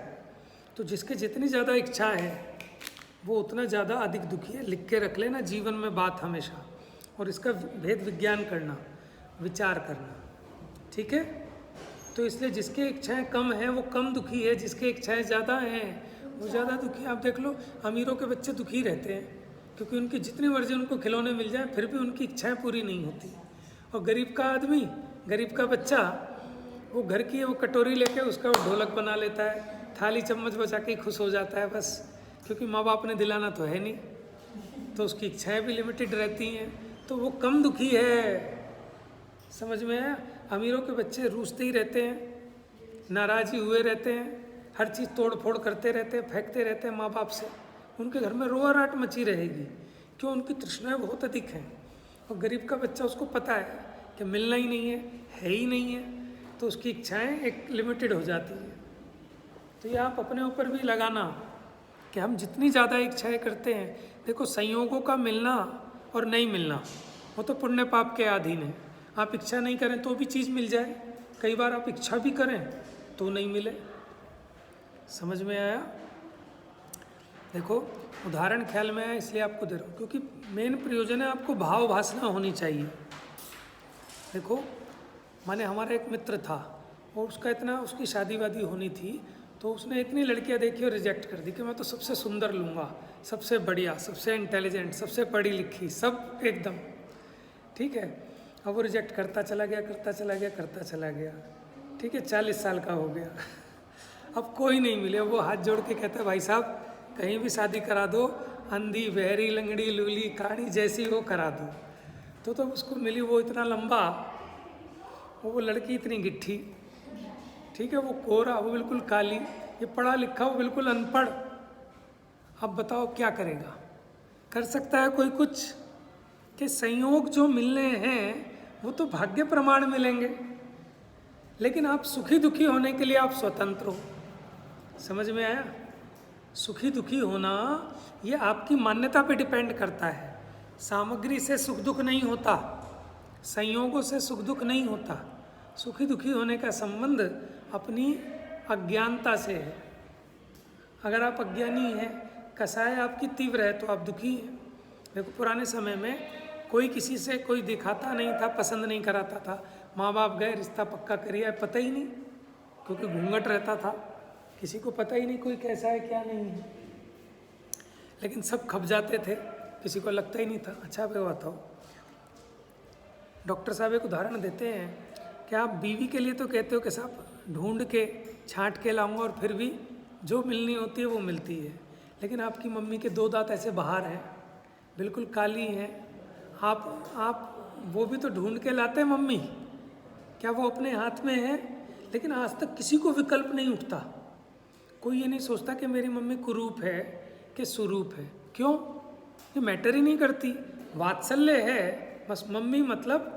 तो जिसके जितनी ज़्यादा इच्छा है वो उतना ज़्यादा अधिक दुखी है। लिख के रख लेना जीवन में बात हमेशा, और इसका भेद विज्ञान करना, विचार करना, ठीक है? तो इसलिए जिसके इच्छाएं कम हैं वो कम दुखी है, जिसके इच्छाएं ज़्यादा हैं वो ज़्यादा दुखी। आप देख लो अमीरों के बच्चे दुखी रहते हैं, क्योंकि उनकी जितनी मर्जी उनको खिलौने मिल जाए फिर भी उनकी इच्छाएं पूरी नहीं होती। और गरीब का आदमी, गरीब का बच्चा, वो घर की वो कटोरी लेके उसका वो ढोलक बना लेता है, थाली चम्मच बचा के खुश हो जाता है बस, क्योंकि माँ बाप ने दिलाना तो है नहीं, तो उसकी इच्छाएं भी लिमिटेड रहती हैं, तो वो कम दुखी है। समझ में आया? अमीरों के बच्चे रूसते ही रहते हैं, नाराज़ी हुए रहते हैं, हर चीज़ तोड़ फोड़ करते रहते हैं, फेंकते रहते हैं माँ बाप से। उनके घर में रोआराट मची रहेगी, क्यों? उनकी तृष्णाएं बहुत अधिक हैं। और गरीब का बच्चा, उसको पता है कि मिलना ही नहीं है ही नहीं है, तो उसकी इच्छाएं एक लिमिटेड हो जाती है। तो ये आप अपने ऊपर भी लगाना कि हम जितनी ज़्यादा इच्छाएं करते हैं, देखो संयोगों का मिलना और नहीं मिलना वो तो पुण्य पाप के अधीन है। आप इच्छा नहीं करें तो भी चीज़ मिल जाए, कई बार आप इच्छा भी करें तो नहीं मिले। समझ में आया? देखो उदाहरण ख्याल में आया इसलिए आपको दे रहा हूँ, क्योंकि मेन प्रयोजन है आपको भाव भासना होनी चाहिए। देखो माने हमारा एक मित्र था और उसकी शादी वादी होनी थी, तो उसने इतनी लड़कियां देखी और रिजेक्ट कर दी कि मैं तो सबसे सुंदर लूँगा, सबसे बढ़िया, सबसे इंटेलिजेंट, सबसे पढ़ी लिखी, सब एकदम ठीक है। अब वो रिजेक्ट करता चला गया, करता चला गया, करता चला गया, ठीक है। 40 साल का हो गया, अब कोई नहीं मिले। वो हाथ जोड़ के कहता है भाई साहब कहीं भी शादी करा दो, अंधी बहरी लंगड़ी लूली काड़ी जैसी हो करा दो। तो उसको मिली वो इतना लंबा, वो लड़की इतनी गिट्ठी, ठीक है, वो कोरा, वो बिल्कुल काली, ये पढ़ा लिखा, वो बिल्कुल अनपढ़। अब बताओ क्या करेगा? कर सकता है कोई कुछ? कि संयोग जो मिलने हैं वो तो भाग्य प्रमाण मिलेंगे, लेकिन आप सुखी दुखी होने के लिए आप स्वतंत्र हो। समझ में आया? सुखी दुखी होना ये आपकी मान्यता पे डिपेंड करता है। सामग्री से सुख दुख नहीं होता, संयोगों से सुख दुख नहीं होता। सुखी दुखी होने का संबंध अपनी अज्ञानता से है। अगर आप अज्ञानी हैं, कसाय आपकी तीव्र है, तो आप दुखी हैं। देखो पुराने समय में कोई किसी से कोई दिखाता नहीं था, पसंद नहीं कराता था। माँ बाप गए रिश्ता पक्का करिए, पता ही नहीं, क्योंकि घूंघट रहता था, किसी को पता ही नहीं कोई कैसा है क्या नहीं है। लेकिन सब खप जाते थे, किसी को लगता ही नहीं था। अच्छा भाई बताओ, डॉक्टर साहब एक उदाहरण देते हैं कि आप बीवी के लिए तो कहते हो कि साहब ढूंढ के छांट के लाऊंगा, और फिर भी जो मिलनी होती है वो मिलती है। लेकिन आपकी मम्मी के 2 दांत ऐसे बाहर हैं, बिल्कुल काली हैं, आप वो भी तो ढूंढ के लाते हैं मम्मी, क्या वो अपने हाथ में है? लेकिन आज तक किसी को विकल्प नहीं उठता। कोई ये नहीं सोचता कि मेरी मम्मी कुरूप है कि सुरूप है। क्यों? ये मैटर ही नहीं करती, वात्सल्य है बस। मम्मी मतलब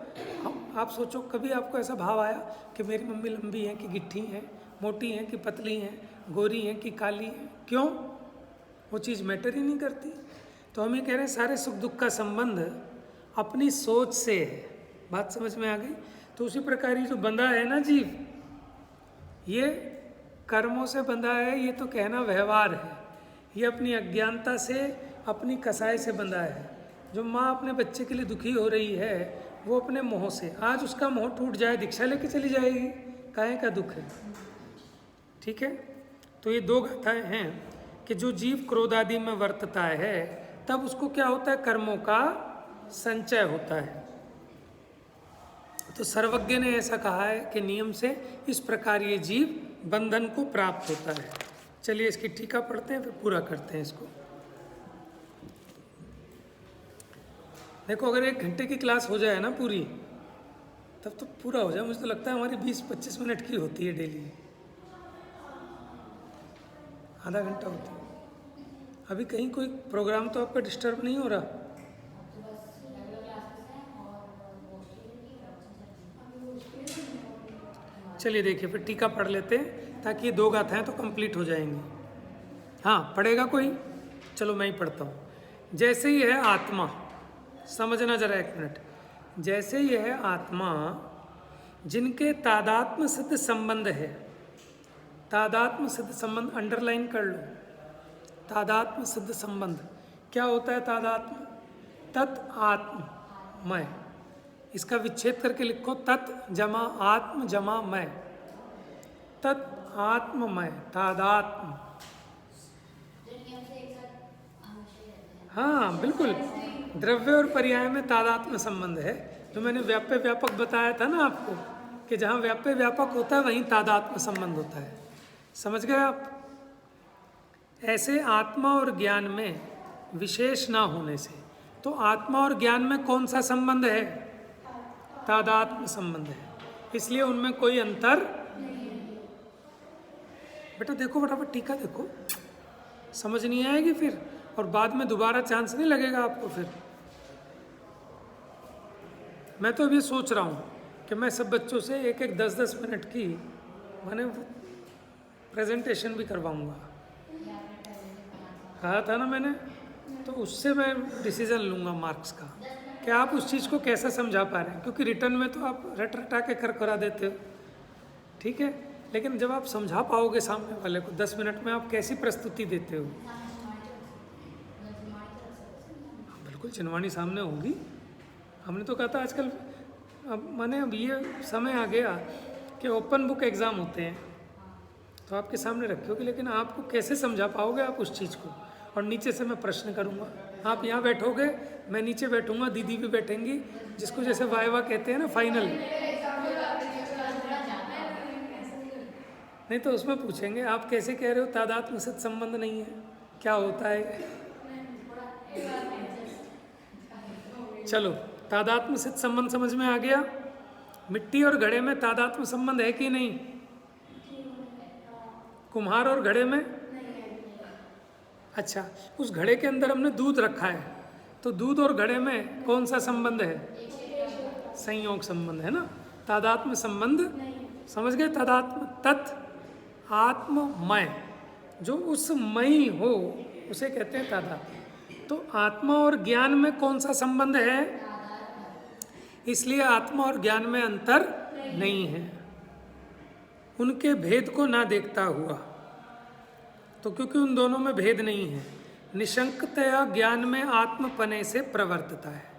आप सोचो, कभी आपको ऐसा भाव आया कि मेरी मम्मी लंबी है कि गिट्ठी है, मोटी है कि पतली है, गोरी है कि काली है? क्यों? वो चीज़ मैटर ही नहीं करती। तो हम ये कह रहे हैं सारे सुख दुख का संबंध अपनी सोच से है। बात समझ में आ गई? तो उसी प्रकार ये जो बंधा है ना जीव, ये कर्मों से बंधा है, ये तो कहना व्यवहार है। ये अपनी अज्ञानता से, अपनी कसाई से बंधा है। जो माँ अपने बच्चे के लिए दुखी हो रही है, वो अपने मोह से। आज उसका मोह टूट जाए, दीक्षा लेके चली जाएगी, काहे का दुख है? ठीक है। तो ये 2 गाथाएं हैं कि जो जीव क्रोध आदि में वर्तता है, तब उसको क्या होता है? कर्मों का संचय होता है। तो सर्वज्ञ ने ऐसा कहा है कि नियम से इस प्रकार ये जीव बंधन को प्राप्त होता है। चलिए इसकी टीका पढ़ते हैं, फिर पूरा करते हैं इसको। देखो, अगर 1 घंटे की क्लास हो जाए ना पूरी, तब तो पूरा हो जाए। मुझे तो लगता है हमारी 20-25 मिनट की होती है डेली, आधा घंटा होती है। अभी कहीं कोई प्रोग्राम तो आपका डिस्टर्ब नहीं हो रहा? चलिए देखिए, फिर टीका पढ़ लेते हैं ताकि ये 2 गाथाएं तो कंप्लीट हो जाएंगी। हाँ, पढ़ेगा कोई? चलो मैं ही पढ़ता हूँ। जैसे ही है आत्मा, समझना जरा 1 मिनट। जैसे ही है आत्मा जिनके तादात्म्य सिद्ध संबंध है, तादात्म्य सिद्ध संबंध अंडरलाइन कर लो। तादात्म्य सिद्ध संबंध क्या होता है? तादात्म्य तत् आत्ममय। इसका विच्छेद करके लिखो, तत् जमा आत्म जमा मय, तत् आत्ममय, तादात्म्य। हाँ बिल्कुल, द्रव्य और पर्याय में तादात्म्य संबंध है। जो मैंने व्याप्य व्यापक बताया था ना आपको, कि जहाँ व्याप्य व्यापक होता है वहीं तादात्म्य संबंध होता है। समझ गए आप? ऐसे आत्मा और ज्ञान में विशेष ना होने से, तो आत्मा और ज्ञान में कौन सा संबंध है? तादात्म्य संबंध है, इसलिए उनमें कोई अंतर। बेटा देखो, फटाफट टीका देखो, समझ नहीं आएगी फिर, और बाद में दोबारा चांस नहीं लगेगा आपको फिर। मैं तो अभी सोच रहा हूँ कि मैं सब बच्चों से 1-1, 10-10 मिनट की मैंने प्रेजेंटेशन भी करवाऊँगा। कहा था ना मैंने, तो उससे मैं डिसीजन लूँगा मार्क्स का, कि आप उस चीज़ को कैसा समझा पा रहे हैं। क्योंकि रिटर्न में तो आप रट रटा के कर करा देते हो, ठीक है, लेकिन जब आप समझा पाओगे सामने वाले को 10 मिनट में, आप कैसी प्रस्तुति देते हो। बिल्कुल चिनवानी सामने होगी। हमने तो कहा था आजकल, अब ये समय आ गया कि ओपन बुक एग्ज़ाम होते हैं, तो आपके सामने रखोगे, लेकिन आपको कैसे समझा पाओगे आप उस चीज़ को। और नीचे से मैं प्रश्न करूँगा, आप यहाँ बैठोगे, मैं नीचे बैठूँगा, दीदी भी बैठेंगी, जिसको जैसे वाइवा कहते हैं ना, फाइनल। नहीं तो उसमें पूछेंगे आप कैसे कह रहे हो तादात्म्य से संबंध नहीं है, क्या होता है। चलो, तादात्म्य से संबंध समझ में आ गया। मिट्टी और घड़े में तादात्म्य संबंध है कि नहीं? कुम्हार और घड़े में अच्छा, उस घड़े के अंदर हमने दूध रखा है, तो दूध और घड़े में कौन सा संबंध है? संयोग संबंध है ना, तादात्म्य संबंध। समझ गए? तादात्म्य तत् आत्ममय, जो उस मई हो उसे कहते हैं तादात्म्य। तो आत्मा और ज्ञान में कौन सा संबंध है? इसलिए आत्मा और ज्ञान में अंतर नहीं है, उनके भेद को ना देखता हुआ। तो क्योंकि उन दोनों में भेद नहीं है, निशंकतया ज्ञान में आत्मपने से प्रवर्तता है।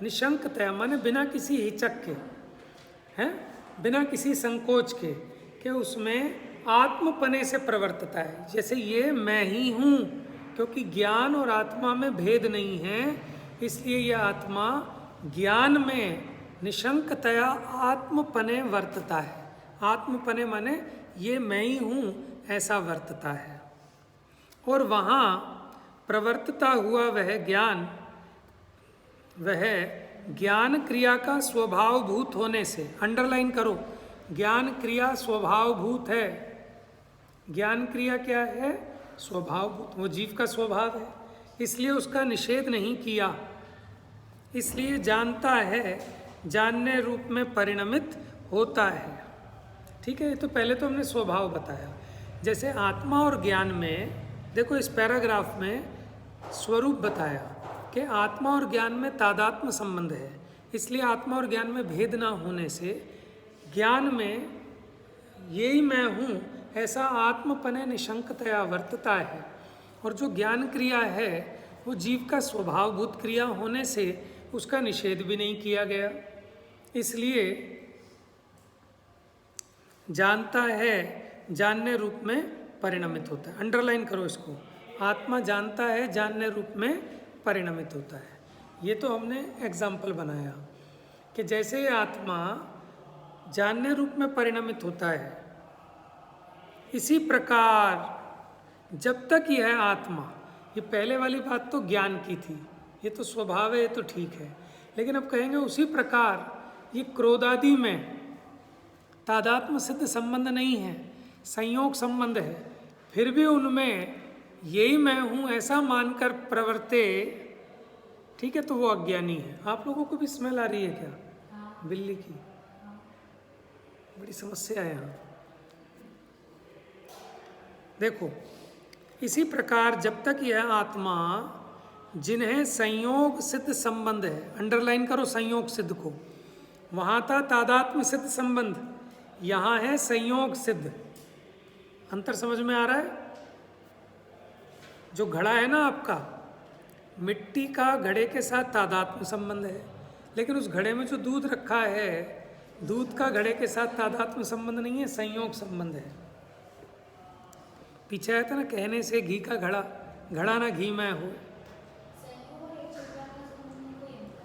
निशंकतया माने बिना किसी हिचक के, हैं, बिना किसी संकोच के, कि उसमें आत्मपने से प्रवर्तता है। जैसे ये मैं ही हूँ, क्योंकि ज्ञान और आत्मा में भेद नहीं है, इसलिए यह आत्मा ज्ञान में निशंकतया आत्मपने वर्तता है। आत्मपने माने ये मैं ही हूँ ऐसा वर्तता है। और वहाँ प्रवर्तता हुआ वह ज्ञान, वह ज्ञान क्रिया का स्वभावभूत होने से, अंडरलाइन करो, ज्ञान क्रिया स्वभावभूत है। ज्ञान क्रिया क्या है? स्वभावभूत, वो जीव का स्वभाव है, इसलिए उसका निषेध नहीं किया। इसलिए जानता है, जानने रूप में परिणमित होता है। ठीक है, ये तो पहले तो हमने स्वभाव बताया। जैसे आत्मा और ज्ञान में देखो, इस पैराग्राफ में स्वरूप बताया कि आत्मा और ज्ञान में तादात्म्य संबंध है, इसलिए आत्मा और ज्ञान में भेद ना होने से ज्ञान में यही मैं हूँ ऐसा आत्मपने निशंकतया वर्तता है। और जो ज्ञान क्रिया है वो जीव का स्वभावभूत क्रिया होने से उसका निषेध भी नहीं किया गया, इसलिए जानता है, जानने रूप में परिणमित होता है। अंडरलाइन करो इसको, आत्मा जानता है, जानने रूप में परिणमित होता है। ये तो हमने एग्जाम्पल बनाया कि जैसे ये आत्मा जानने रूप में परिणमित होता है, इसी प्रकार जब तक यह आत्मा, ये पहले वाली बात तो ज्ञान की थी, ये तो स्वभाव है, ये तो ठीक है, लेकिन अब कहेंगे उसी प्रकार ये क्रोधादि में तादात्म्य सिद्ध संबंध नहीं है, संयोग संबंध है, फिर भी उनमें यही मैं हूँ ऐसा मानकर प्रवर्ते, ठीक है, तो वो अज्ञानी है। आप लोगों को भी स्मेल आ रही है क्या? बिल्ली की बड़ी समस्या है यहाँ। देखो, इसी प्रकार जब तक यह आत्मा, जिन्हें संयोग सिद्ध संबंध है, अंडरलाइन करो संयोग सिद्ध को, वहाँ था तादात्म्य सिद्ध संबंध, यहाँ है संयोग सिद्ध। अंतर समझ में आ रहा है? जो घड़ा है ना आपका, मिट्टी का घड़े के साथ तादात्म्य संबंध है, लेकिन उस घड़े में जो दूध रखा है, दूध का घड़े के साथ तादात्म्य संबंध नहीं है, संयोग संबंध है। पीछे आया था ना, कहने से घी का घड़ा, घड़ा ना घी में हो,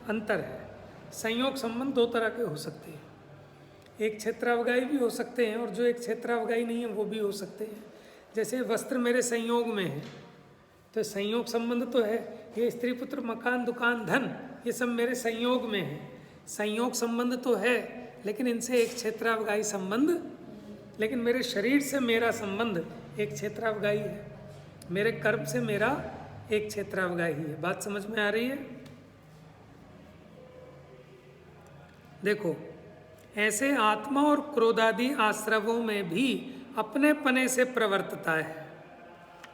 अंतर है। संयोग संबंध दो तरह के हो सकते हैं, एक क्षेत्रावगाही भी हो सकते हैं और जो एक क्षेत्रावगाही नहीं है वो भी हो सकते हैं। जैसे वस्त्र मेरे संयोग में है तो संयोग संबंध तो है, ये स्त्री पुत्र मकान दुकान धन ये सब मेरे संयोग में है, संयोग संबंध तो है, लेकिन इनसे एक क्षेत्रावगाही संबंध, लेकिन मेरे शरीर से मेरा संबंध एक क्षेत्रावगाही है, मेरे कर्म से मेरा एक क्षेत्रावगाही है। बात समझ में आ रही है? देखो, ऐसे आत्मा और क्रोधादि आश्रवों में भी अपने पने से प्रवर्तता है।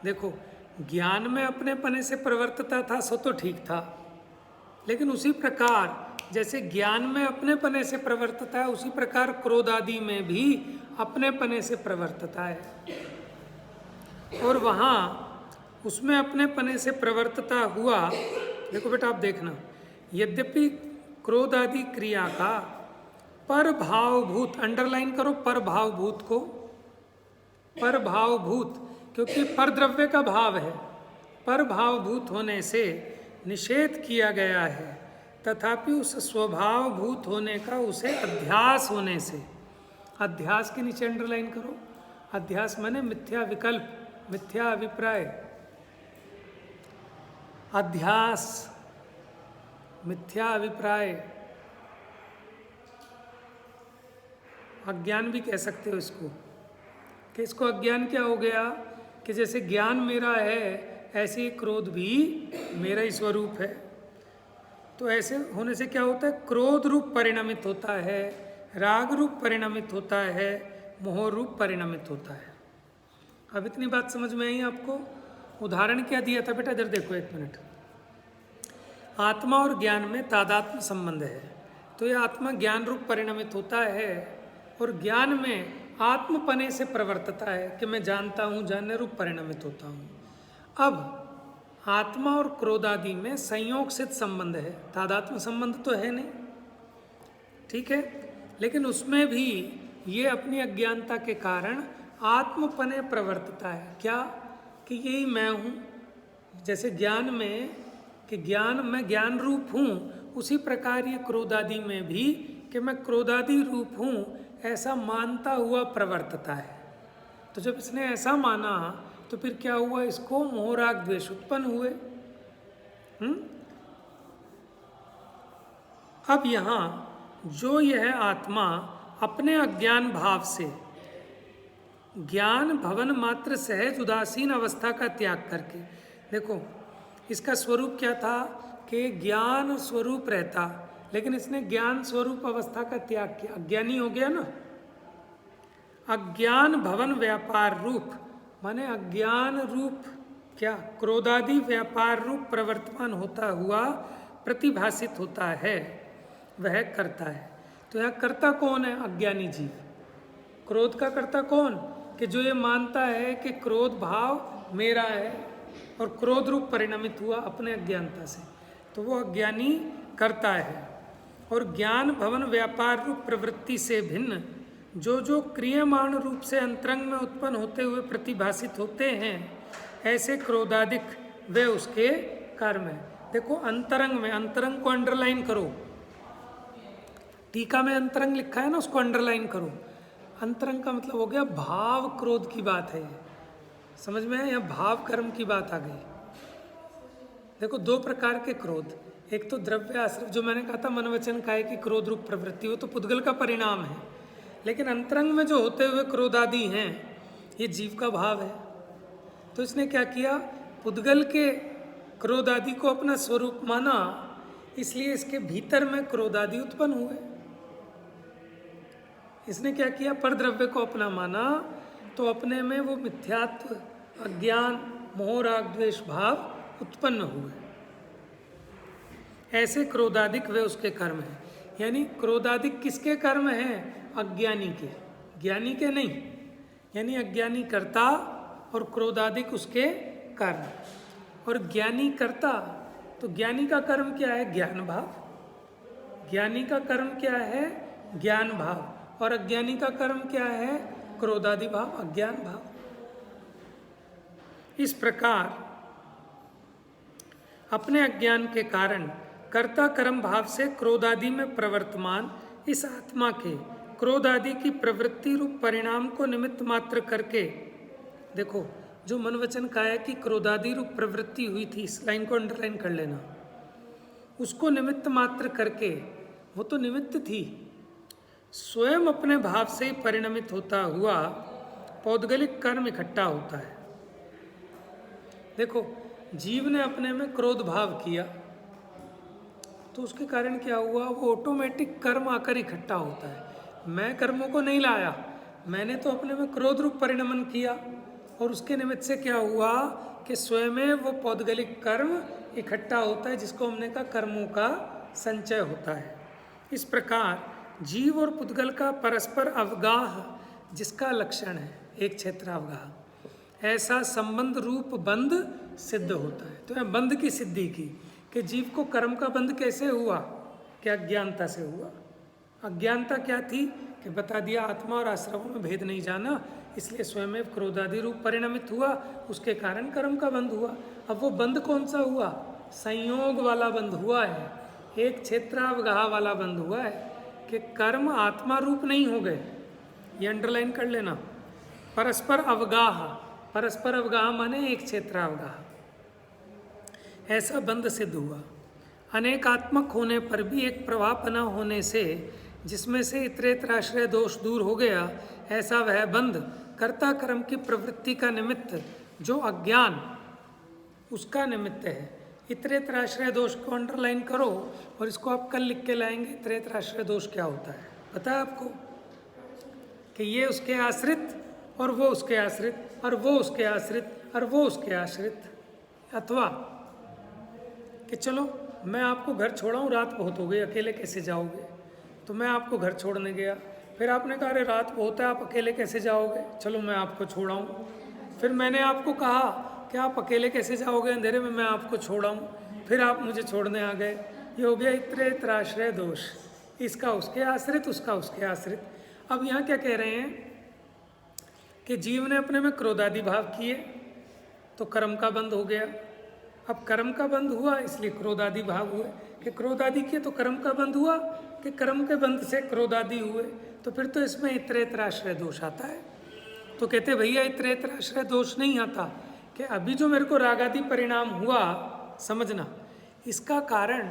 देखो, ज्ञान में अपने पने से प्रवर्तता था सो तो ठीक था, लेकिन उसी प्रकार जैसे ज्ञान में अपने पने से प्रवर्तता है, उसी प्रकार क्रोध आदि में भी अपने पने से प्रवर्तता है। और वहाँ उसमें अपने पने से प्रवर्तता हुआ, देखो बेटा आप देखना, यद्यपि क्रोध आदि क्रिया का पर भावभूत, अंडरलाइन करो पर भावभूत को, पर भावभूत, क्योंकि पर द्रव्य का भाव है, पर भावभूत होने से निषेध किया गया है, तथापि उस स्वभावभूत होने का उसे अध्यास होने से, अध्यास के नीचे अंडरलाइन करो, अध्यास माने मिथ्या विकल्प, मिथ्या अभिप्राय, अध्यास मिथ्या अभिप्राय, अज्ञान भी कह सकते हो इसको, कि इसको अज्ञान क्या हो गया कि जैसे ज्ञान मेरा है ऐसे ही क्रोध भी मेरा ही स्वरूप है। तो ऐसे होने से क्या होता है, क्रोध रूप परिणमित होता है, राग रूप परिणमित होता है, मोह रूप परिणमित होता है। अब इतनी बात समझ में आई आपको? उदाहरण क्या दिया था बेटा, इधर देखो एक मिनट। आत्मा और ज्ञान में तादात्म्य संबंध है, तो यह आत्मा ज्ञान रूप परिणमित होता है और ज्ञान में आत्मपने से प्रवर्तता है कि मैं जानता हूँ, जानने रूप परिणमित होता हूँ। अब आत्मा और क्रोध आदि में संयोग सिद्ध संबंध है, तादात्म्य संबंध तो है नहीं, ठीक है, लेकिन उसमें भी ये अपनी अज्ञानता के कारण आत्मपने प्रवर्तता है। क्या? कि यही मैं हूँ। जैसे ज्ञान में कि ज्ञान मैं ज्ञान रूप हूँ, उसी प्रकार ये क्रोधादि में भी कि मैं क्रोधादि रूप हूँ ऐसा मानता हुआ प्रवर्तता है। तो जब इसने ऐसा माना तो फिर क्या हुआ, इसको मोह राग द्वेष उत्पन्न हुए। अब यहाँ जो यह आत्मा अपने अज्ञान भाव से ज्ञान भवन मात्र सहज उदासीन अवस्था का त्याग करके, देखो इसका स्वरूप क्या था कि ज्ञान स्वरूप रहता, लेकिन इसने ज्ञान स्वरूप अवस्था का त्याग किया, अज्ञानी हो गया ना। अज्ञान भवन व्यापार रूप माने अज्ञान रूप क्या, क्रोधादि व्यापार रूप प्रवर्तमान होता हुआ प्रतिभासित होता है, वह करता है। तो यह कर्ता कौन है? अज्ञानी जीव। क्रोध का कर्ता कौन? कि जो ये मानता है कि क्रोध भाव मेरा है और क्रोध रूप परिणमित हुआ अपने अज्ञानता से, तो वो अज्ञानी करता है। और ज्ञान भवन व्यापार रूप प्रवृत्ति से भिन्न जो जो क्रियमाण रूप से अंतरंग में उत्पन्न होते हुए प्रतिभासित होते हैं, ऐसे क्रोधादिक वे उसके कर्म है। देखो अंतरंग में, अंतरंग को अंडरलाइन करो, टीका में अंतरंग लिखा है ना, उसको अंडरलाइन करो। अंतरंग का मतलब हो गया भाव क्रोध की बात है, समझ में है? यहाँ भाव कर्म की बात आ गई। देखो दो प्रकार के क्रोध, एक तो द्रव्य आश्रय, जो मैंने कहा था मन वचन काया की क्रोध रूप प्रवृत्ति, वो तो पुद्गल का परिणाम है। लेकिन अंतरंग में जो होते हुए क्रोध आदि हैं, ये जीव का भाव है। तो इसने क्या किया, पुद्गल के क्रोध आदि को अपना स्वरूप माना, इसलिए इसके भीतर में क्रोध आदि उत्पन्न हुए। इसने क्या किया, परद्रव्य को अपना माना, तो अपने में वो मिथ्यात्व, अज्ञान, मोह राग द्वेष भाव उत्पन्न हुए। ऐसे क्रोधादिक वे उसके कर्म हैं। यानी क्रोधादिक किसके कर्म हैं? अज्ञानी के, ज्ञानी के नहीं। यानी अज्ञानी कर्ता और क्रोधादिक उसके कर्म। और ज्ञानी कर्ता, तो ज्ञानी का कर्म क्या है? ज्ञान भाव। ज्ञानी का कर्म क्या है? ज्ञान भाव। और अज्ञानी का कर्म क्या है? क्रोधादि भाव, अज्ञान भाव। इस प्रकार अपने अज्ञान के कारण कर्ता कर्म भाव से क्रोधादि में प्रवर्तमान इस आत्मा के क्रोधादि की प्रवृत्ति रूप परिणाम को निमित्त मात्र करके, देखो जो मन वचन काया की क्रोधादि रूप प्रवृत्ति हुई थी, इस लाइन को अंडरलाइन कर लेना, उसको निमित्त मात्र करके, वो तो निमित्त थी, स्वयं अपने भाव से परिणमित होता हुआ पौद्गलिक कर्म इकट्ठा होता है। देखो जीव ने अपने में क्रोध भाव किया, तो उसके कारण क्या हुआ, वो ऑटोमेटिक कर्म आकर इकट्ठा होता है। मैं कर्मों को नहीं लाया, मैंने तो अपने में क्रोध रूप परिणमन किया, और उसके निमित्त से क्या हुआ कि स्वयं वो पौद्गलिक कर्म इकट्ठा होता है, जिसको हमने कहा कर्मों का संचय होता है। इस प्रकार जीव और पुद्गल का परस्पर अवगाह जिसका लक्षण है एक क्षेत्रावगाह, ऐसा संबंध रूप बंध सिद्ध होता है। तो यह बंध की सिद्धि की कि जीव को कर्म का बंध कैसे हुआ, कि अज्ञानता से हुआ। अज्ञानता क्या थी कि बता दिया आत्मा और आश्रमों में भेद नहीं जाना, इसलिए स्वयं क्रोधादि रूप परिणमित हुआ, उसके कारण कर्म का बंध हुआ। अब वो बंध कौन सा हुआ? संयोग वाला बंध हुआ है, एक क्षेत्रावगाह वाला बंध हुआ है कि कर्म आत्मा रूप नहीं हो गए। ये अंडरलाइन कर लेना, परस्पर अवगाह, परस्पर अवगाह माने एक क्षेत्रावगाह, ऐसा बंध सिद्ध हुआ। अनेकात्मक होने पर भी एक प्रभावपना होने से जिसमें से इतरेतराश्रय दोष दूर हो गया, ऐसा वह बंध कर्ता कर्म की प्रवृत्ति का निमित्त जो अज्ञान उसका निमित्त है। इतरेतराश्रय दोष को अंडरलाइन करो और इसको आप कल लिख के लाएंगे। इतरेतराश्रय दोष क्या होता है पता है आपको? कि ये उसके आश्रित और वो उसके आश्रित और वो उसके आश्रित और वो उसके आश्रित, अथवा कि चलो मैं आपको घर छोड़ाऊँ, रात बहुत हो गई, अकेले कैसे जाओगे, तो मैं आपको घर छोड़ने गया, फिर आपने कहा अरे रात बहुत है, आप अकेले कैसे जाओगे, चलो मैं आपको छोड़ाऊँ। फिर मैंने आपको कहा कि आप अकेले कैसे जाओगे अंधेरे में, मैं आपको छोड़ाऊँ, फिर आप मुझे छोड़ने आ गए। ये हो गया इतरेतराश्रय दोष, इसका उसके आश्रित, उसका उसके आश्रित। अब यहाँ क्या कह रहे हैं कि जीव ने अपने में क्रोधादि भाव किए तो कर्म का बंध हो गया। अब कर्म का बंध हुआ इसलिए क्रोधादि भाव हुए, कि क्रोधादि किए तो कर्म का बंध हुआ, कि कर्म के बंध से क्रोधादि हुए, तो फिर तो इसमें इतरेतराश्रय दोष आता है। तो कहते भैया इतरेतराश्रय दोष नहीं आता, कि अभी जो मेरे को रागादि परिणाम हुआ, समझना इसका कारण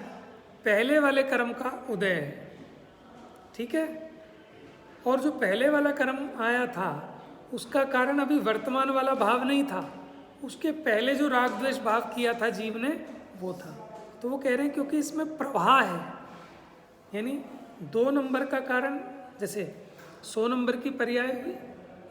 पहले वाले कर्म का उदय है, ठीक है, और जो पहले वाला कर्म आया था उसका कारण अभी वर्तमान वाला भाव नहीं था, उसके पहले जो राग द्वेष भाव किया था जीव ने वो था। तो वो कह रहे हैं क्योंकि इसमें प्रवाह है, यानी 2 नंबर का कारण, जैसे 100 नंबर की पर्याय हुई,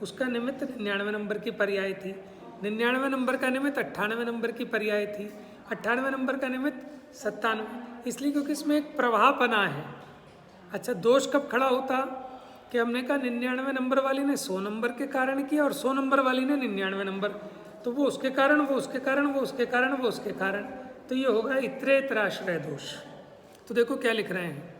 उसका निमित्त 99 नंबर की पर्याय थी, 99 नंबर का निमित्त 98 नंबर की पर्याय थी, 98 नंबर का निमित्त 97, इसलिए क्योंकि इसमें एक प्रवाहपना है। अच्छा, दोष कब खड़ा होता कि हमने कहा 99 नंबर वाली ने 100 नंबर के कारण किया और 100 नंबर वाली ने 99 नंबर, तो वो उसके कारण, वो उसके कारण, वो उसके कारण, वो उसके कारण, तो ये होगा इतरेतराश्रय दोष। तो देखो क्या लिख रहे हैं,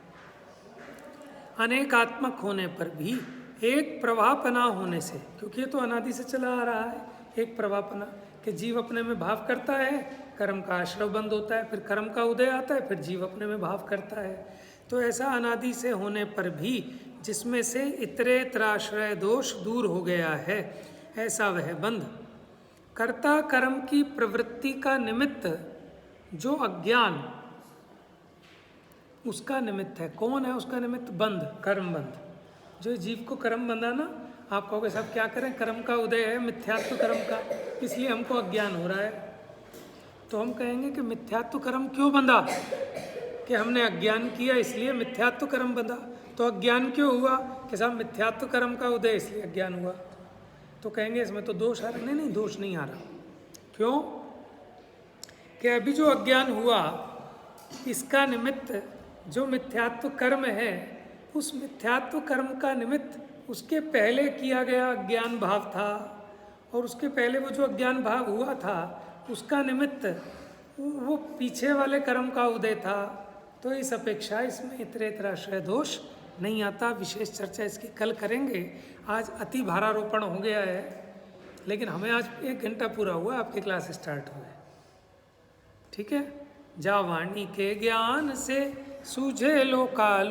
अनेकात्मक होने पर भी एक प्रवाहपना होने से, क्योंकि ये तो अनादि से चला आ रहा है, एक प्रवाहपना कि जीव अपने में भाव करता है, कर्म का आश्रय बंद होता है, फिर कर्म का उदय आता है, फिर जीव अपने में भाव करता है। तो ऐसा अनादि से होने पर भी जिसमें से इतरेतराश्रय दोष दूर हो गया है, ऐसा वह बंध कर्ता कर्म की प्रवृत्ति का निमित्त जो अज्ञान, उसका निमित्त है। कौन है उसका निमित्त? बंध, कर्म बंध, जो जीव को कर्म बंधा ना। आप कहोगे साहब क्या करें, कर्म का उदय है, मिथ्यात्व कर्म का, इसलिए हमको अज्ञान हो रहा है। तो हम कहेंगे कि मिथ्यात्व कर्म क्यों बंधा, कि हमने अज्ञान किया इसलिए मिथ्यात्व कर्म बंधा। तो अज्ञान क्यों हुआ, कि साहब मिथ्यात्व कर्म का उदय इसलिए अज्ञान हुआ। तो कहेंगे इसमें तो दोष आ रहा। नहीं, दोष नहीं आ रहा। क्यों? कि अभी जो अज्ञान हुआ इसका निमित्त जो मिथ्यात्व कर्म है, उस मिथ्यात्व कर्म का निमित्त उसके पहले किया गया अज्ञान भाव था, और उसके पहले वो जो अज्ञान भाव हुआ था उसका निमित्त वो पीछे वाले कर्म का उदय था। तो इस अपेक्षा इसमें इतरेतराश्रय दोष नहीं आता। विशेष चर्चा इसकी कल करेंगे। आज अति भारारोपण हो गया है, लेकिन हमें आज 1 घंटा पूरा हुआ, आपकी क्लास स्टार्ट हुए। ठीक है। जा वाणी के ज्ञान से सूझे लोकालो